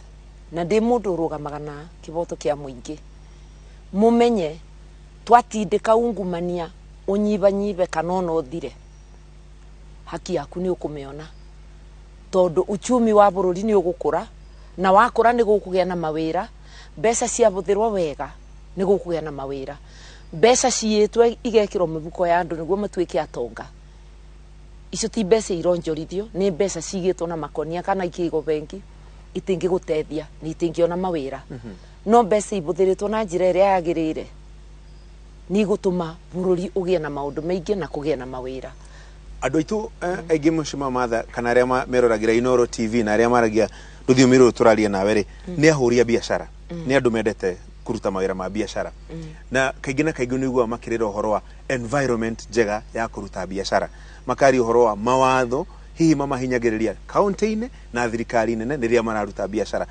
na ndi mundu urugamaga na kiboto kia muingi mumenye twatindika ungumania unyibanyibe kanona uthire haki yaku ni ukumeona tondu uchumi wa bururi ni ugukura na wakura ni gukugia na mawira mbeca cia buthirwo wega ni gukugia na mawira mbeca ciitwe igekirwo mibuko ya andu niguo matuike atonga icio ti mbeca ironjorithio ni mbeca cigitwo na makonia kana ikigo bengi itingĩgũteithia na itingĩona mawĩra no mbeca ibũthĩrĩtwo na njĩra ĩrĩa yagĩrĩire nĩ igũtũma bũrũri ũgĩe na maũndũ maingĩ na kũgĩa na mawĩra.
Andũ aitũ aingĩ Mheshimiwa Martha kana arĩa meroragĩra Inooro TV na arĩa maragia rũthiomi rũrũ tũraria nawe rĩ nĩ ahũri a biacara nĩ andũ mendete kuruta mawĩra ma biacara na kaingĩ na kaingĩ nĩguo makĩrĩra ũhoro wa environment njega ya kuruta biacara makari ũhoro wa mawatho hihi mamahinyagĩrĩria kaunti-inĩ na thirikari nene rĩrĩa mararuta biacara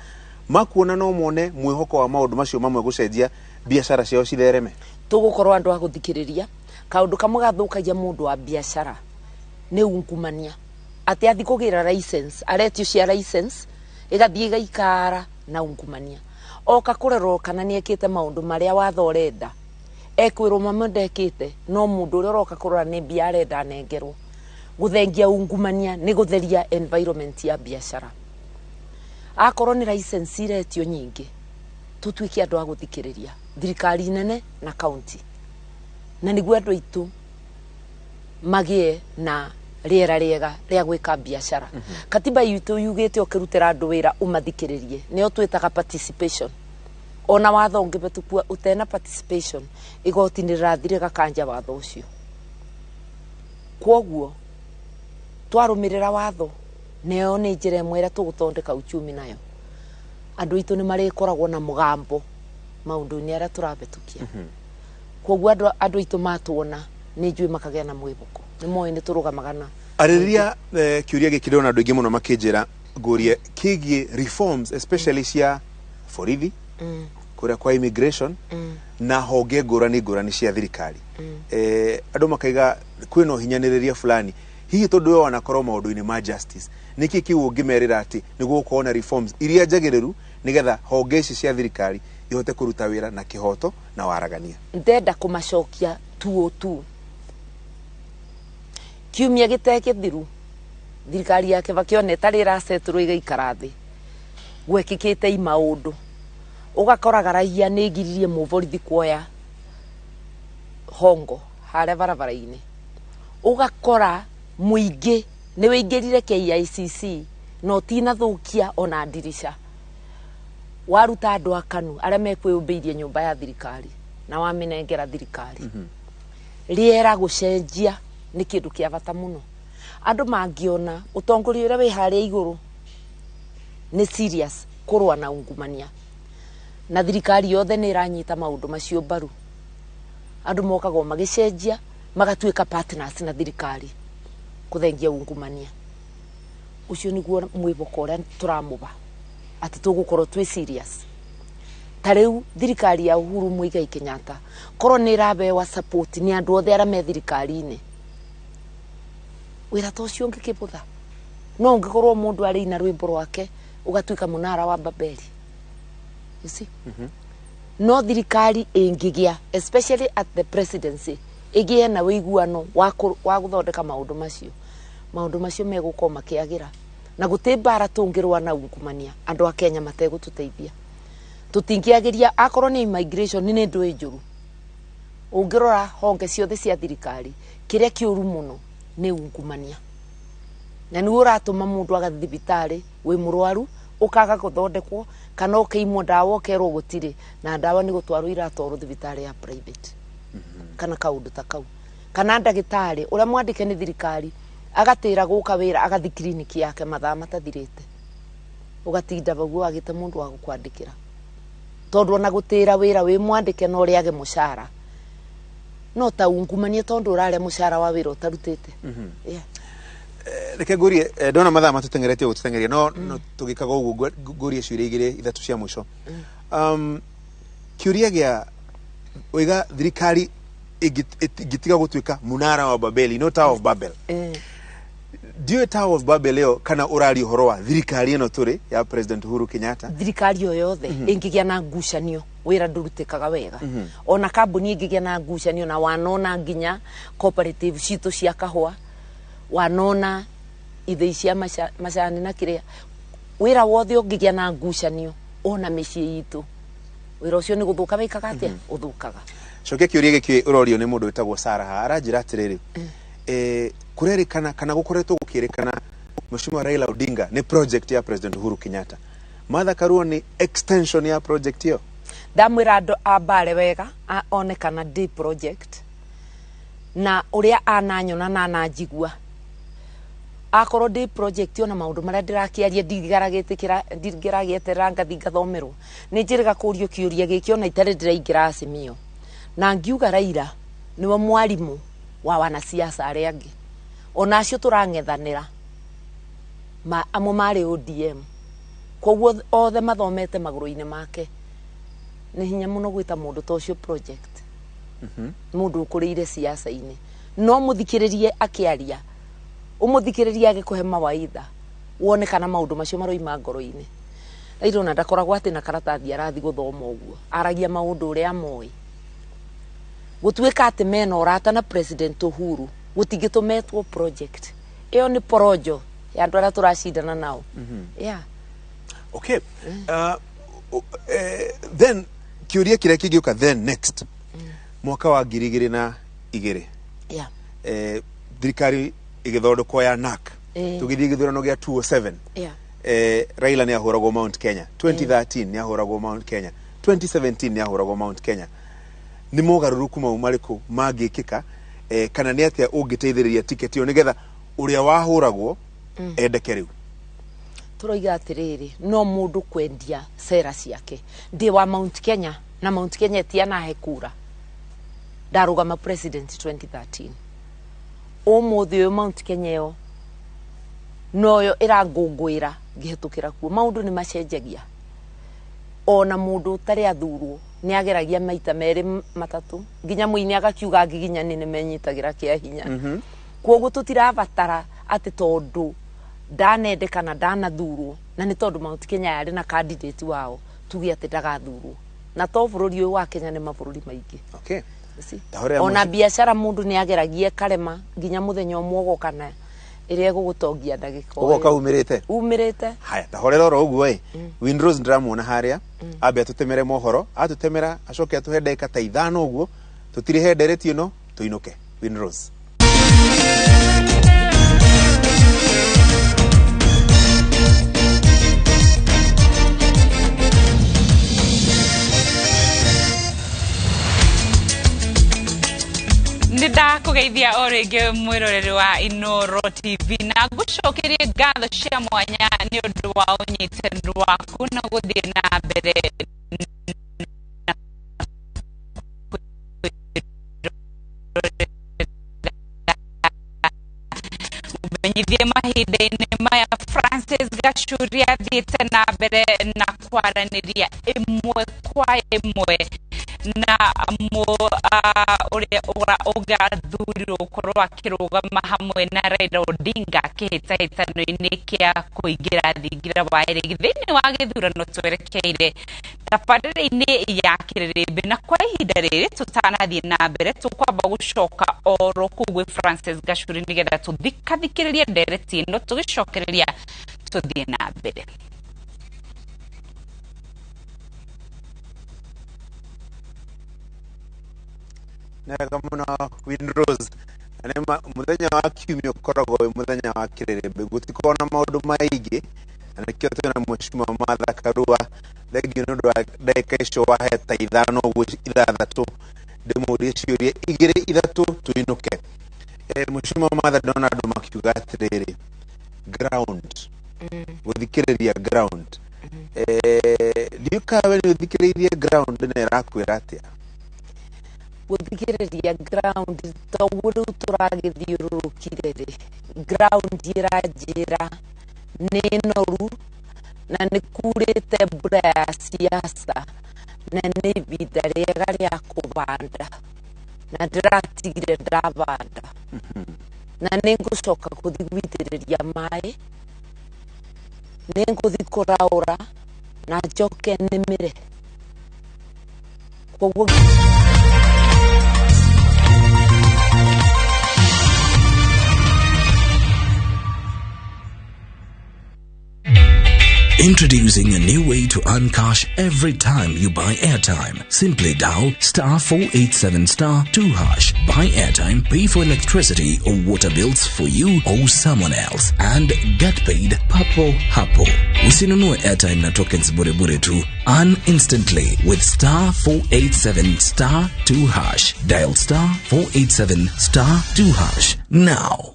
makuona no mone mwĩhoko wa maũndũ macio mamwe gũcenjia biacara ciao cithereme.
Tũgũkorwo andũ a gũthikĩrĩria kaũndũ kamwe gathũkagia mũndũ wa biacara nĩ ungumania atĩ athi kũgĩra license aretio cia license ĩgathiĩ igaikara na ungumania oka kũrerwo kana nĩekĩte maũndũ marĩa watho ũrenda ekwĩrwo mama ndekĩte no mũndũ ũrĩa ũroka kũrora nĩ mbia arenda nengerwo. Gũthengia ungumania nĩ gũtheria environment ya biacara. Akorwo nĩ license iretio nyingĩ tũtuĩke andũ a gũthikĩrĩria thirikari nene na county na nĩguo andũ aitũ magĩe na rĩera rĩega rĩa gwĩka biacara. Katiba itũ yugĩte ũkĩrutĩra andũ wĩra ũmathikĩrĩrie nĩyo twĩtaga participation. Ona watho ũngĩbĩtũkua ũtena participation igoti nĩ rĩrathire gakanja watho ũcio. Kwoguo twarũmĩrĩra watho neo nĩ njĩra ĩmwe ĩrĩa tũgũthondeka uchumi nayo. Andũ aitũ nĩ marĩkoragwo na mũgambo maũndũ-inĩ arĩa tũrabĩtũkia. Kwoguo andũ aitũ matuona nĩ njũĩ makagĩa na mwĩboko nĩ moĩ nĩ tũrũgamaga na
arĩria kĩũria gĩkĩ ndĩrona andũ aingĩ mũno makĩnjĩra ngũrie kĩgiĩ reforms especially cia borithi kũrĩa kwa immigration na honge ngũrani cia thirikari. Andũ makaiga kwĩna ũhinyanĩrĩria fulani hihi tondũ we wanakorwo maũndũ-inĩ ma justice nĩkĩ kĩu ũngĩmerĩra atĩ nĩguo gũkorwo na reforms iria njagĩrĩru nĩgetha honge ici cia thirikari ihote kũruta wĩra na kĩhoto na waragania.
Ndenda kũmacokia 202 kiumia gĩtekĩthiru thirikari yake bakĩona ĩtarĩ ĩraceturwo igaikara thĩ gwekĩkĩte maũndũ ũgakoraga raia nĩ ngiririe mũborithi kuoya hongo harĩa barabara-inĩ ũgakora mũingĩ nĩ wĩingĩrire KICC no tinathũkia ona ndirisha waruta andũ a KANU arĩa mekwĩũmbĩirie nyũmba ya thirikari na wamenengera thirikari rĩera gũcenjia nĩ kĩndũ kĩa bata mũno. Andũ mangĩona ũtongoria ũrĩa wĩ harĩa igũrũ nĩ serious kũrũa na ungumania na thirikari yothe nĩ ĩranyita maũndũ macio mbaru andũ mokaga magĩcenjia magatuĩka partners na thirikari kũthengia ungumania. Ucio nĩguo mwĩboko ũrĩa tũramũba atĩ tũgũkorwo twĩ serious. Ta rĩu thirikari ya Uhuru Muigai Kenyatta korwo nĩ ĩrabewa support nĩ andũ othe arĩa me thirikari-inĩ wĩra ta ũcio ũngĩkĩbũtha no ũngĩkorwo mũndũ arĩ na rwĩmbo rwake ũgatuĩka mũnara wa Babeli. You see? No thirikari ĩngĩgĩa especially at the presidency ĩgĩe na wĩiguano wa gũthondeka maũndũ macio megũkorwo makĩagĩra na gũtĩ mbara tũngĩrũa na ungumania andũ a Kenya mategũtũteithia. Tũtingĩagĩria akorwo nĩ immigration nĩ ndũĩ njũru ũngĩrora honge ciothe cia thirikari kĩrĩa kĩũru mũno nĩ ungumania na nĩ ũratũma mũndũ agathiĩ thibitarĩ wĩ mũrwaru ũkaga gũthondekwo kana ũkaimwo ndawa ũkerwo gũtirĩ na ndawa nĩ gũtwarwo iratwarwo thibitarĩ ya private kana kaũndũ ta kau kana ndagĩtarĩ ũrĩa mwandĩke nĩ thirikari agatĩra gũka wĩra agathi kliniki yake mathaa matathirĩte ũgatinda baguo agĩte mũndũ wa gũkwandĩkĩra tondũ ona gũtĩra wĩra wĩ mwandĩke no ũrĩage mũcara no ta ungumania tondũ ũrarĩa mũcara wa wĩra ũtarutĩte.
Reke ngũrie ndona mathaa matũtengeretie gũtũtengeria no tũgĩkaga ũguo ngũrie ciũria igĩrĩ ithatũ cia mũico. Kĩũria gĩa oiga thirikari ingĩtiga gũtuĩka mũnara wa Babeli no Tower of Babel. Ndiyo Tower of Babel leo kana ũrari ũhoro wa thirikari ĩno tũrĩ ya President Uhuru Kenyatta.
Thirikari o yothe ĩngĩgĩa na ngucanio wĩra ndũrutĩkaga wega ona kambuni ĩngĩgĩa na ngucanio na wanona nginya cooperative citũ cia kahũa wanona ithĩi cia macani na kĩrĩa wĩra wothe ũngĩgĩa na ngucanio ona mĩciĩ itũ wĩra ũcio nĩ gũthũka wĩkaga atĩa ũthũkaga.
Cokia kĩũria gĩkĩ ũrorio nĩ mũndũ wĩtagwo Sarah aranjĩra atĩrĩrĩ kũrerĩkana kana gũkoretwo gũkĩrĩkana Mheshimiwa Raila Odinga nĩ project ya President Uhuru Kenyatta Martha Karua ni extension ya project hiyo.
Ndamwira andu ambare wega onekana D project na uria ananyona na anajigua akorwo D project ona maundu maria ndirakiaria ndigerageterera ngathi ngathomerwo ni njiriga kurio kiuria giki ona itare ndiraingira Azimio na ngiuga Raila niwe mwarimu wa wanasiasa aria angi ona acio turang'ethanira amwe mari ODM koguo othe mathomete maguru-ini make ni hinya muno gwita mundu tocio project mundu ukuriire siasa-ini no muthikiririe akiaria umuthikiririe agikuhe mawaidha wone kana maundu macio maroima ngoro-ini Raila na ndakoragwo ati na karatathi arathi guthoma uguo aragia maundu uria moi gutwika ati mena urata na President Uhuru gutingitumetwo project iyo ni porojo ya andu aria turacindana nao yeah.
Okay. Then kiuria kiria kingiuka then next mwaka wa 2002
yeah.
Thirikari igithondekwo ya NAC tugithii githurano gia 207
yeah.
Raila ni ahuragwo Mount Kenya 2013 ni ahuragwo Mount Kenya 2017 ni ahuragwo Mount Kenya ni mogaruruku mau mariku mangikika kana ni atia ungiteithiriria ticket yo nigetha uria wahuragwo endeke riu
turoiga atiriri no mundu kwendia sera ciake ndi wa Mount Kenya na Mount Kenya tiana hekura ndarugama president 2013 umuthi uyu Mount Kenya yo noyo irangungwira ngihetukira kuo maundu ni macenjagia ona mundu utari athurwo ni ageragia maita meri matatu nginya muini agakiuga ngiginya ni menyitagira kia hinya koguo tutirabatara ati tondu ndanendekana ndanathurwo na ni tondu Mount Kenya yari na candidate wao tugi ati ndagathurwo na to bururi uyu wa Kenya ni mabururi maingi
okay
ona biashara mundu ni ageragia karema nginya muthenya umwe kana iria gugutongia ndagika
ugoka umirite haya tahorera ro uguo Windrose ndiramuona haria abe atutemere mohoro atutemera acoke atuhe ndeka ta 5 uguo tutiri henderetio no tuinuke Windrose
Nida kugeithia o ringi mwiroreri wa Inoro TV na gucokerie ngatho cia mwanya ni undu wa unyitanĩri waku na guthii na mbere umenyithie mahinda-inĩ maya Francis Gachuri athiĩte na mbere na kwaranĩria ĩmwe kwa ĩmwe na uria ugathurirwo gukorwo akirugama hamwe na Raila Odinga kihitahitano-ini kia kuingira thingira wa eri thiini wa githurano twerekeire tabarĩra-inĩ ya Kiririmbi na kwa ihinda rĩrĩ tutanathie na mbere tukwamba gucoka oro kugwe Francis Gachuri nigetha tuthikithikiririe ndereti ĩno tugicokereria tuthie na mbere
nega muno Windrose anema muthenya wa kiumia ukoragwo muthenya wa Kiririmbi gutikona maundu maingi anakio tena mheshimiwa Martha Karua thegi nundu wa ndagika icio waheta 5 uguo 6 ndimurie ciuria 2-3 tuinuke mheshimiwa Martha ndona andu makiuga atiriri ground guthikiriria ground ndiukawe guthikiriria ground na irakwira atia
guthikiriria ground tawuru turagithiurukire ri ground iranjira ni noru na ni kurite mbura ya siasa na ni ihinda riega ria kubanda na ndiratigire ndabanda na ningucoka kuthi gwitiriria mai ninguthi kuraura na njoke nimire koguo
Introducing a new way to earn cash every time you buy airtime. Simply dial *487*2#. Buy airtime, pay for electricity or water bills for you or someone else, and get paid papo hapo. Usinunue airtime na tokens bure bure tu. Earn instantly with *487*2#. Dial *487*2# now.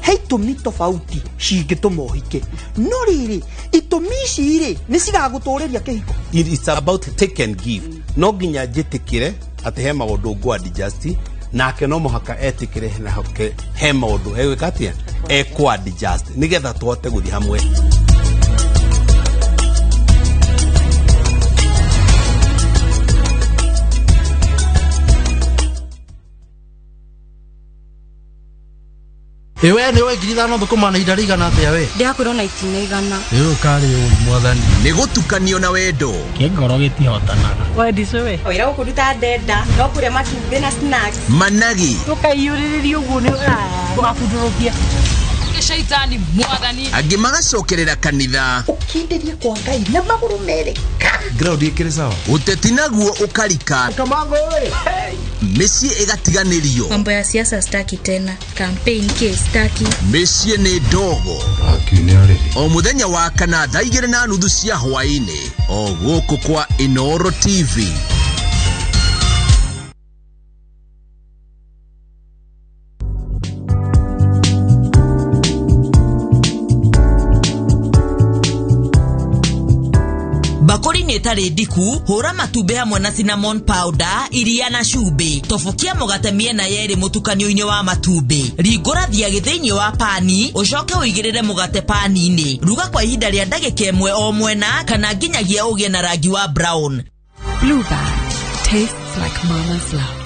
Hei tũmi tofauti cingĩtũma ũhike no rĩrĩ itũmi ici rĩ nĩ cigagũtũrĩria kĩhiko.
It is about take and give. No nginya njĩtĩkĩre atĩ he maũndũ ngũ-adjust nake no mũhaka etĩkĩre na he maũndũ egwĩka atĩa ekũ-adjust nĩgetha tũhote gũthiĩ hamwe.
Ewe ni we ngiri thano thukuma na ihinda rĩigana atĩa we?
Ndĩrakwĩrwo na itinaigana.
Ũkarĩ ũri mwathani.
Nĩ gũtukanio na wendo.
Kĩngoro gĩtihotanaga. We ndice we.
Wĩra gũkũruta ndenda no kũrĩa matumbĩ na snacks.
Managi.
Ndũkaiyũrĩrĩrie ũguo nĩ
makundũrũkia.
Shaitani mwathani.
Angĩ magacokerera kanitha.
Ũkindĩrie kwa Ngai na magũrũ merĩ.
Ground ĩkĩrĩ sawa.
Ũteti naguo ũkarika.
Kamango we.
Mĩciĩ ĩgatiganĩrio.
Mambo ya siasa staki tena. Campaign case staki.
Mĩciĩ nĩ ndogo. O mũthenya wa kana thaa 2:30 cia hwaĩ-inĩ. O gũkũ kwa Inooro TV.
Bakori netare diku, hora matube hamwe na cinnamon powder, iria na cumbĩ. Tobokia mũgate mĩena yerĩ mũtukanio-inĩ wa matumbĩ. Ringũra thiagĩ thĩinĩ wa pani, ũcoke ũigĩrĩre mũgate pani-inĩ. Ruga kwa ihinda rĩa ndagĩka ĩmwe o mwena kana nginyagia ũgĩe na rangi wa brown.
Blueband tastes like mama's love.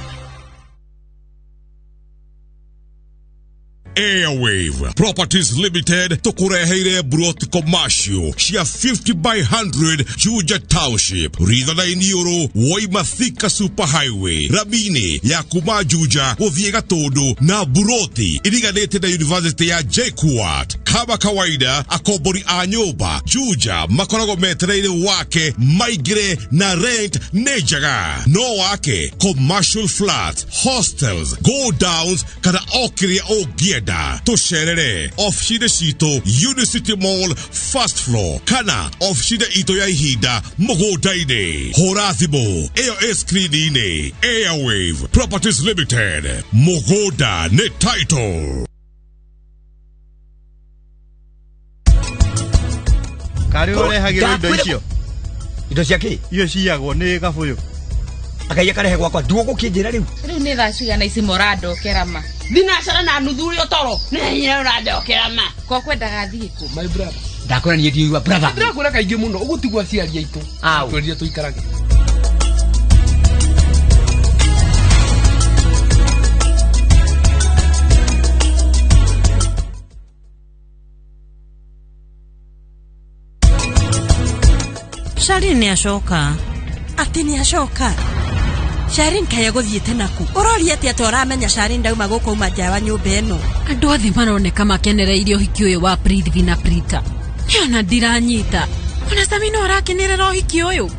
Airwave Properties Limited tukureheire broti commercial cia 50 by 100 Juja Township ritha na inioro Waima Thika Super Highway Rabini ya kuma Juja guthie Gatundu na broti iriganite na University ya JKUAT. Kama kawaida akobori a nyumba Juja makorago metereire wake maigire na rent nejaga no wake commercial flats, hostels, go downs kana okiria ogieda tusherere ofshide shito Unicity Mall first floor kana ofshide ito ya ihinda mugodaine horathimo eyo screenine. Airwave Properties Limited mugoda ne title
kari urehagirwo indo icio
indo ciake
iyo ciagwo ni gabuyu
akaia karehe gwakwa ndugũkĩnjĩra rĩu
nĩ thaa cigana ici morado kerama
thinacara na nuthu ũrĩa ũtoro nĩ hinya ũrandokera ma
ko kwendaga thiĩ kũ
my brother ndakwĩra niĩ ndiigua brother
ndĩrakwĩra kaingĩ mũno ũgũtigwo aciari aitũ twĩrire tũikarage
Shari nĩ acoka.
Ati nĩ acoka. Sharin kaya gũthiĩte naku. Ũroria atĩ ũramenya Sharin ndauma gũkũ uma nja wa nyũmba ĩno.
Andũ othe maroneka makenereire ũhiki ũyũ wa Prithvi na Prita. Niona ndiranyita. Ona Samina arakenerera ũhiki ũyũ.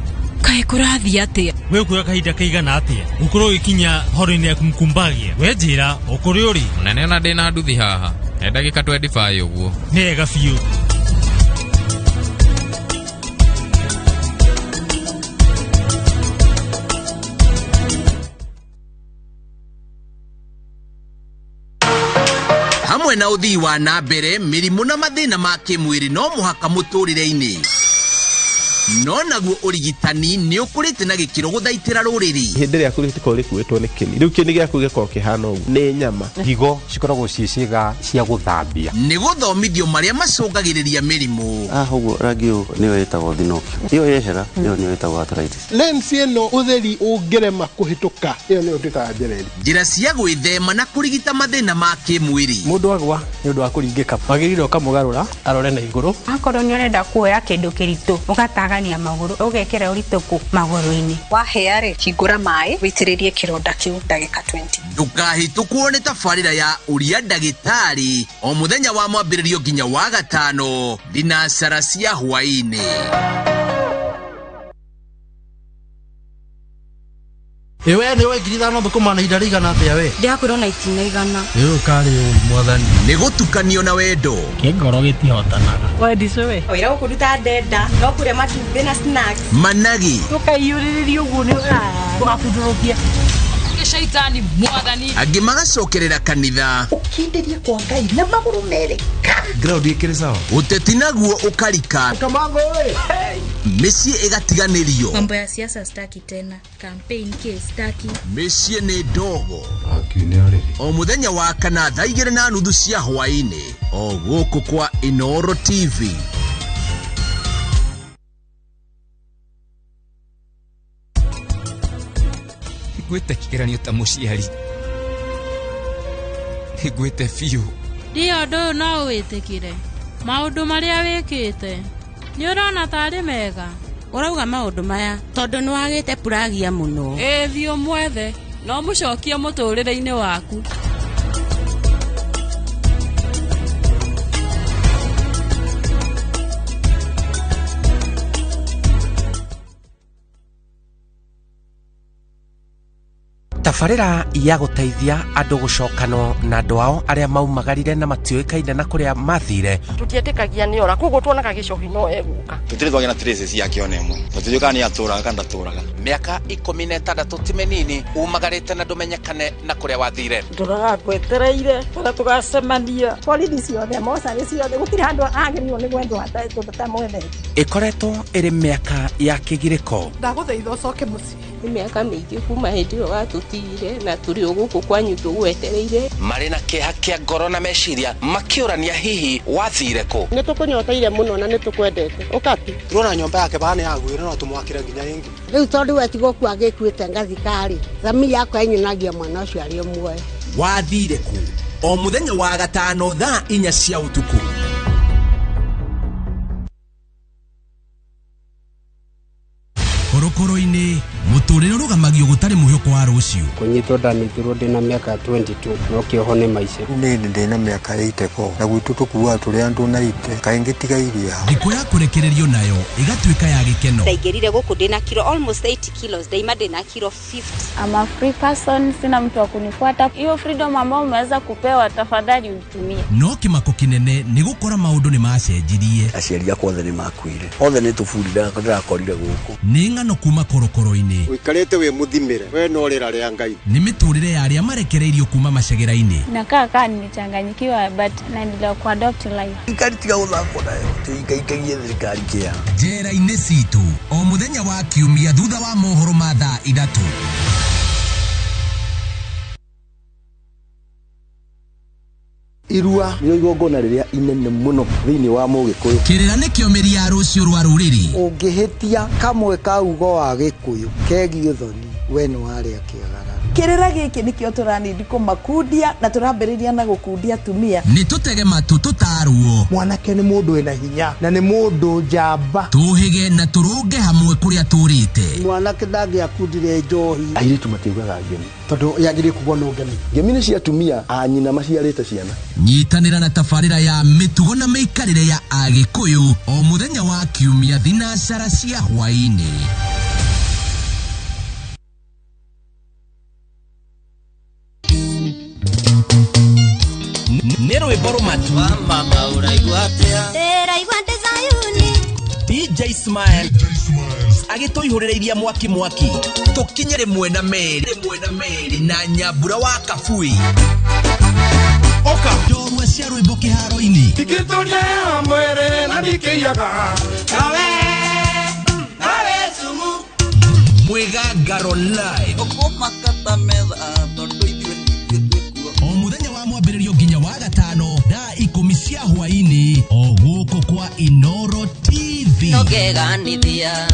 Kaĩ kũrathiĩ atĩa?
We kuoya kahinda kaigana atĩa? Ũkorwo ũgĩkinya horo-inĩ ya kumkumbagia. We njĩra ũkũrĩ ũrĩ.
Na nĩona ndĩna nduthi haha. He ndagĩka 25 ũguo.
Nĩ wega biũ.
Hamwe na uthii wa na mbere mirimu na mathina ma kimwiri no muhaka mũtũrĩre-inĩ. No naguo ũrigitani nĩ ũkũrĩte na gĩkĩro gũthaitĩra rũrĩrĩ.
Hĩndĩ ĩrĩa kũrĩtĩko rĩkuĩtwo nĩ kĩni. Rĩu kĩni gĩaku gĩkorwo kĩhana ũguo. Nĩ nyama.
Higo cikoragwo ciĩciga cia gũthambia.
Nĩ gũthomithio marĩa macũngagĩrĩria mĩrimũ.
Ũguo rangi ũyũ nĩyo ĩtagwo thinokio. Iyo yehera, iyo nĩyo ĩtagwo arthritis.
Lens ĩno ũtheri ũngĩrema kũhĩtũka, iyo nĩyo twĩtaga njereri.
Njĩra cia gwĩthema na kũrigita mathĩna ma kĩmwĩrĩ.
Mũndũ agwa nĩ ũndũ wa kũringĩka. Wagĩrĩirwo ũkamũgarũra arore na igũrũ.
Akorwo nĩ ũrenda kuoya kĩndũ kĩritũ ũgataga ũgatagania magũrũ ũgekĩra ũritũku magũrũ-inĩ.
Wahĩa rĩ, hingũra maĩ wĩitĩrĩrie kĩronda kĩu ndagĩka 20.
Ndũkahĩtũkwo nĩ tabarĩra ya ũria ndagĩtarĩ o mũthenya wa mwambĩrĩrio nginya wa gatano thinacara cia hwaĩ-inĩ.
Ewe ni we ngiri thano thukuma na ihinda rĩigana atĩa we?
Ndiakwĩrwo na itinaigana.
Kari ũri mwathani.
Nĩ gũtukanio na wendo.
Kĩngoro gĩtihotanaga.
We ndico we. Oira gũkũruta ndenda, no kũrĩa matumbĩ na snacks.
Managi.
Tũkaiyũrĩrĩria ũguo nĩ ũgabundũrũkia.
Shaitani mwathani.
Angĩ magacokerera kanitha.
Ũkindĩrie kwa Ngai na magũrũ merĩ.
Ground ikĩrĩ sawa.
Ũteti naguo ũkarika.
Kamango we.
Mĩciĩ ĩgatiganĩrio.
Mambo ya siasa staki tena. Campaign ke staki.
Mĩciĩ nĩ ndogo. O mũthenya wa kana thaa 2:30 cia hwaĩ-inĩ. O gũkũ kwa Inoro TV.
Gwĩte kĩgeranio ta mũciari. Nĩngwĩte biũ.
Ndio ndũ no wĩtĩkire. Maũndũ marĩa wĩkĩte. Nĩ ũrona tarĩ mega.
Ũrauga maũndũ maya tondũ nĩ wagĩte puragia mũno.
Biũ mwethe. No mũcokie mũtũrĩre-inĩ waku.
Tabarĩra ya gũteithia andũ gũcokano na andũ ao arĩa maumagarire na matiũĩkaine na kũrĩa mathire.
Tũtietĩkagia nĩ ora koguo tuonaga gĩcohi no egũka.
Tũtirĩ twagĩa na traces yake ona ĩmwe. Tũtiũĩ kana nĩ atũraga kana ndatũraga.
Mĩaka 16 ti mĩnini umagarĩte na ndũmenyekane na kũrĩa wathire.
Ndũraga ngwetereire kana tũgacemania. Borithi ciothe mocarĩ ciothe gũtirĩ handũ agĩrĩirwo nĩ gwendwo tatamwene.
Ĩkoretwo ĩrĩ mĩaka ya kĩgirĩko.
Ndagũthaitha ũcoke mũciĩ.
Nĩ mĩaka mĩingĩ kuma hĩndĩ ĩyo watũtigire na tũrĩ o gũkũ kwanyu tũgwetereire.
Marĩ na kĩeha kĩa ngoro na meciria makĩũrania hihi wathire kũ.
Nĩ tũkũnyoteire mũno na nĩ tũkwendete. Ũkati.
Turona nyũmba yake bana yagwĩra no tũmwakĩre nginya ĩngĩ.
Rĩu tondũ wetigwo kwa gĩkuĩte ngathikari. Thami yakwa ĩnyunagia mwana ũcio arĩ o muoyo.
Wathire kũ? O mũthenya wa gatano thaa 4 cia ũtukũ. Korokoro-inĩ mũtũrĩre ũrũgamagio gũtarĩ mũhiũko wa rũciũ.
Kũnyitwo ndanĩtirwo ndĩna mĩaka 22 no kĩoho nĩ maica.
Nĩ ndĩna mĩaka 84 na gwitũ tũkuaga tũrĩ andũ na ite kaingĩ tiga iria.
Thikũ ya kũrekererio nayo ĩgatuĩka ya gĩkeno.
Ndaingĩrire gũkũ ndĩna kilo almost 80 kilos, ndaima ndĩna kilo 50.
I'm a free person, sina mtu wa kunifuata. Hiyo freedom ambayo umeweza kupewa tafadhali uitumie.
No kĩmako kĩnene nĩ gũkora maũndũ nĩ macenjirie.
Aciari akwa othe nĩ makuire. Othe nĩ tũbundithia ndĩrakorire gũkũ.
Nĩ ng'ano kuma korokoro-inĩ.
Ũikarĩte wĩ mũthimĩre, we no rĩra rĩa Ngai.
Nĩ mĩtũrĩre ya arĩa marekereirio kuma macegera-inĩ.
Nakaa nimechanganyikiwa but naendelea ku adopt life.
Thirikari tiga gũthakwo nayo, tũikaikagie thirikari kĩa.
Njera-inĩ citũ o mũthenya wa kiumia thutha wa mohoro ma thaa 3.
Irua nĩ igongona rĩrĩa inene mũno thĩinĩ wa Mũgĩkũyũ.
Kĩrĩra nĩ kĩomeria ya rũciũ rwa rũrĩrĩ.
Ũngĩhĩtia kamwe ka ugo wa Gĩkũyũ kegiĩ thoni we nĩ warĩa kĩagara.
Kĩrĩra gĩkĩ nĩkĩo tũranindi kũmakundia na tũrambĩrĩria na gũkundia atumia.
Nĩ tũtege matũ tũtarwo.
Mwanake nĩ mũndũ wĩna hinya na nĩ mũndũ njamba.
Tũhĩge na tũrũnge hamwe kũrĩa tũrĩte.
Mwanake ndangĩakundire njohi.
Airĩtu matiugaga ngemi
tondũ yagĩrĩire kugwo no ngemi.
Ngemi nĩ cia atumia a nyina maciarĩte ciana.
Nyitanĩra na tabarĩra ya mĩtugo na mĩikarĩre ya Agĩkũyũ o mũthenya wa kiumia thinacara cia hwaĩ-inĩ. Nĩ rwĩmbo rũmatu
mama ũraigua atĩa?
Ndĩraigua ndĩ Zayuni.
DJ Smile agĩtũihũrĩrĩiria mwaki tũkinye rĩmwe na merĩ na Nyambura wa Kabui.
Oka
ndorua cia rwĩmbo kĩharo-inĩ
tikĩtũria mwere na ndikĩiyaga nawe sumu
Mwĩgangaro live
ũkũmakata metha tondũ ithuĩ twĩkuo
o mũthenya wa mwambĩrĩrio nginya wa gatano thaa 10 cia hwaĩ-inĩ o gũkũ kwa Inoro TV.
Nongeganithia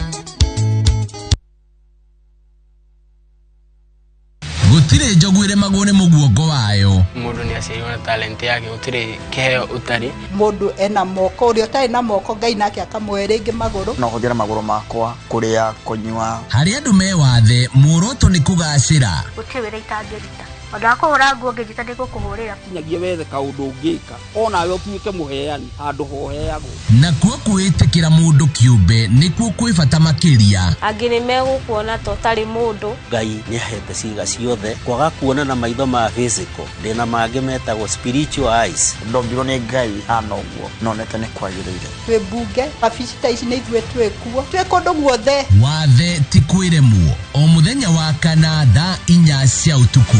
gũtirĩ njogu ĩrĩ magwo nĩ mũguongo wayo.
Mũndũ nĩ aciarirwo na talent yake gutire kiheo utari
mundu ena moko uria utari na moko Ngai nake akamwe ringi maguru
no huthira maguru makwa kuria kunywa
hari andu me wathe muoroto ni kugacira
gutiwira itangirita ondu akuhura nguo ngijita ndigukuhurira
nyagie wethe kaundu ungika onawe utuike muheani handu hoheagwo
nakuo kwitikira mundu kiumbe nikuo kwi bata makiria
angi ni megukuona to tari mundu
Ngai ni ahete ciiga ciothe kwaga kuona na maitho ma physical ndina mangi metagwo spiritual eyes
ndombirwo ni Ngai hana uguo nonete ni kwagiriire
twi bunge afisita ici ni ithue twikuo twi kundu guothe
wathe ti kwiremwo o muthenya wa kana thaa 4 cia utuku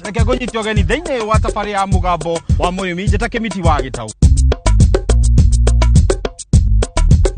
reke kunyitio geni thiini wa tafari ya mugambo wa murimi njeta kimiti wa Gitau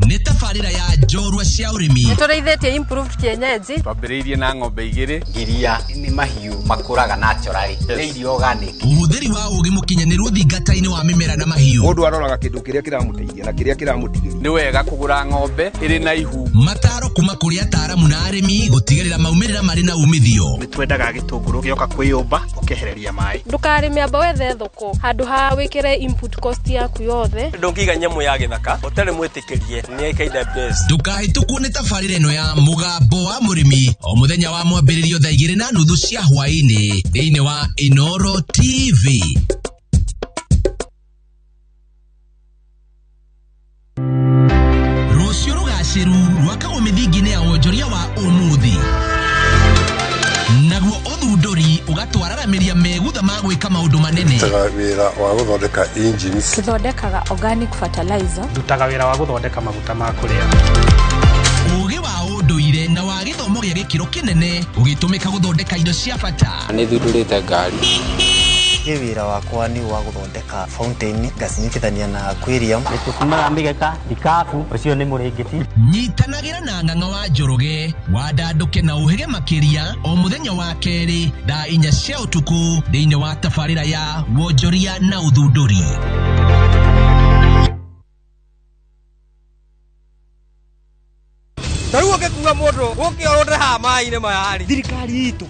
ni tafarira ya njorua cia urimi
nituriithitie improved kienyeji
twambiriirie na ng'ombe igiri
ngiria ni mahiu makuraga naturally ni irio organic
uhuthiri wa ugi mukinyaniru thingata-ini wa mimera na mahiu
mundu aroraga kindu kiria kiramuteithia na kiria kiramutigiria ni wega kugura ng'ombe iri na ihu
mataro kuma kuri ataramu na arimi gutigirira maumirira mari na umithio
nitwendaga gitunguru gioka kwiyumba ukehereria mai
ndukarime amba wethe thoko handu ha wikire input cost yaku yothe
ndungiga nyamu ya githaka utari mwitikirie ni ikaida best
ndukahitũkwo nĩ tabarĩra ĩno ya mũgambo wa mũrĩmi o mũthenya wa mwambĩrĩrio thaa 2:30 cia hwaĩ-inĩ thĩinĩ wa Inooro TV. Rũciũ rũgacĩru rwakagwo mĩthingi-inĩ ya wonjoria wa ũmũthĩ naguo ũthundũri ũgatwararamiria megutha ma gwĩka maũndũ manene.
Ndutaga wĩra wa gũthondeka engines.
Tũthondekaga organic fertilizer.
Ndutaga wĩra wa gũthondeka maguta ma kũrĩa.
Ũgĩ wa ũndũire na wa gĩthomo gĩa gĩkĩro kĩnene ũgĩtũmĩka gũthondeka indo cia bata.
Nĩ thundũrĩte ngari.
Wĩra wakwa nĩ wa gũthondeka fountain ngacinyitithania na aquarium.
Nĩtũkumaga mĩgeka ikabu ũcio nĩ mũrĩngĩti.
Nyitanagĩra na ng'ang'a wa Njoroge wandandũke na ũhĩge makĩria o mũthenya wa kerĩ thaa 4 cia ũtukũ thĩinĩ wa tabarĩra ya wonjoria na ũthundũri.
Taruo ke kuga mundu gukiorondera ha mai-inĩ maya rĩ thirikari itu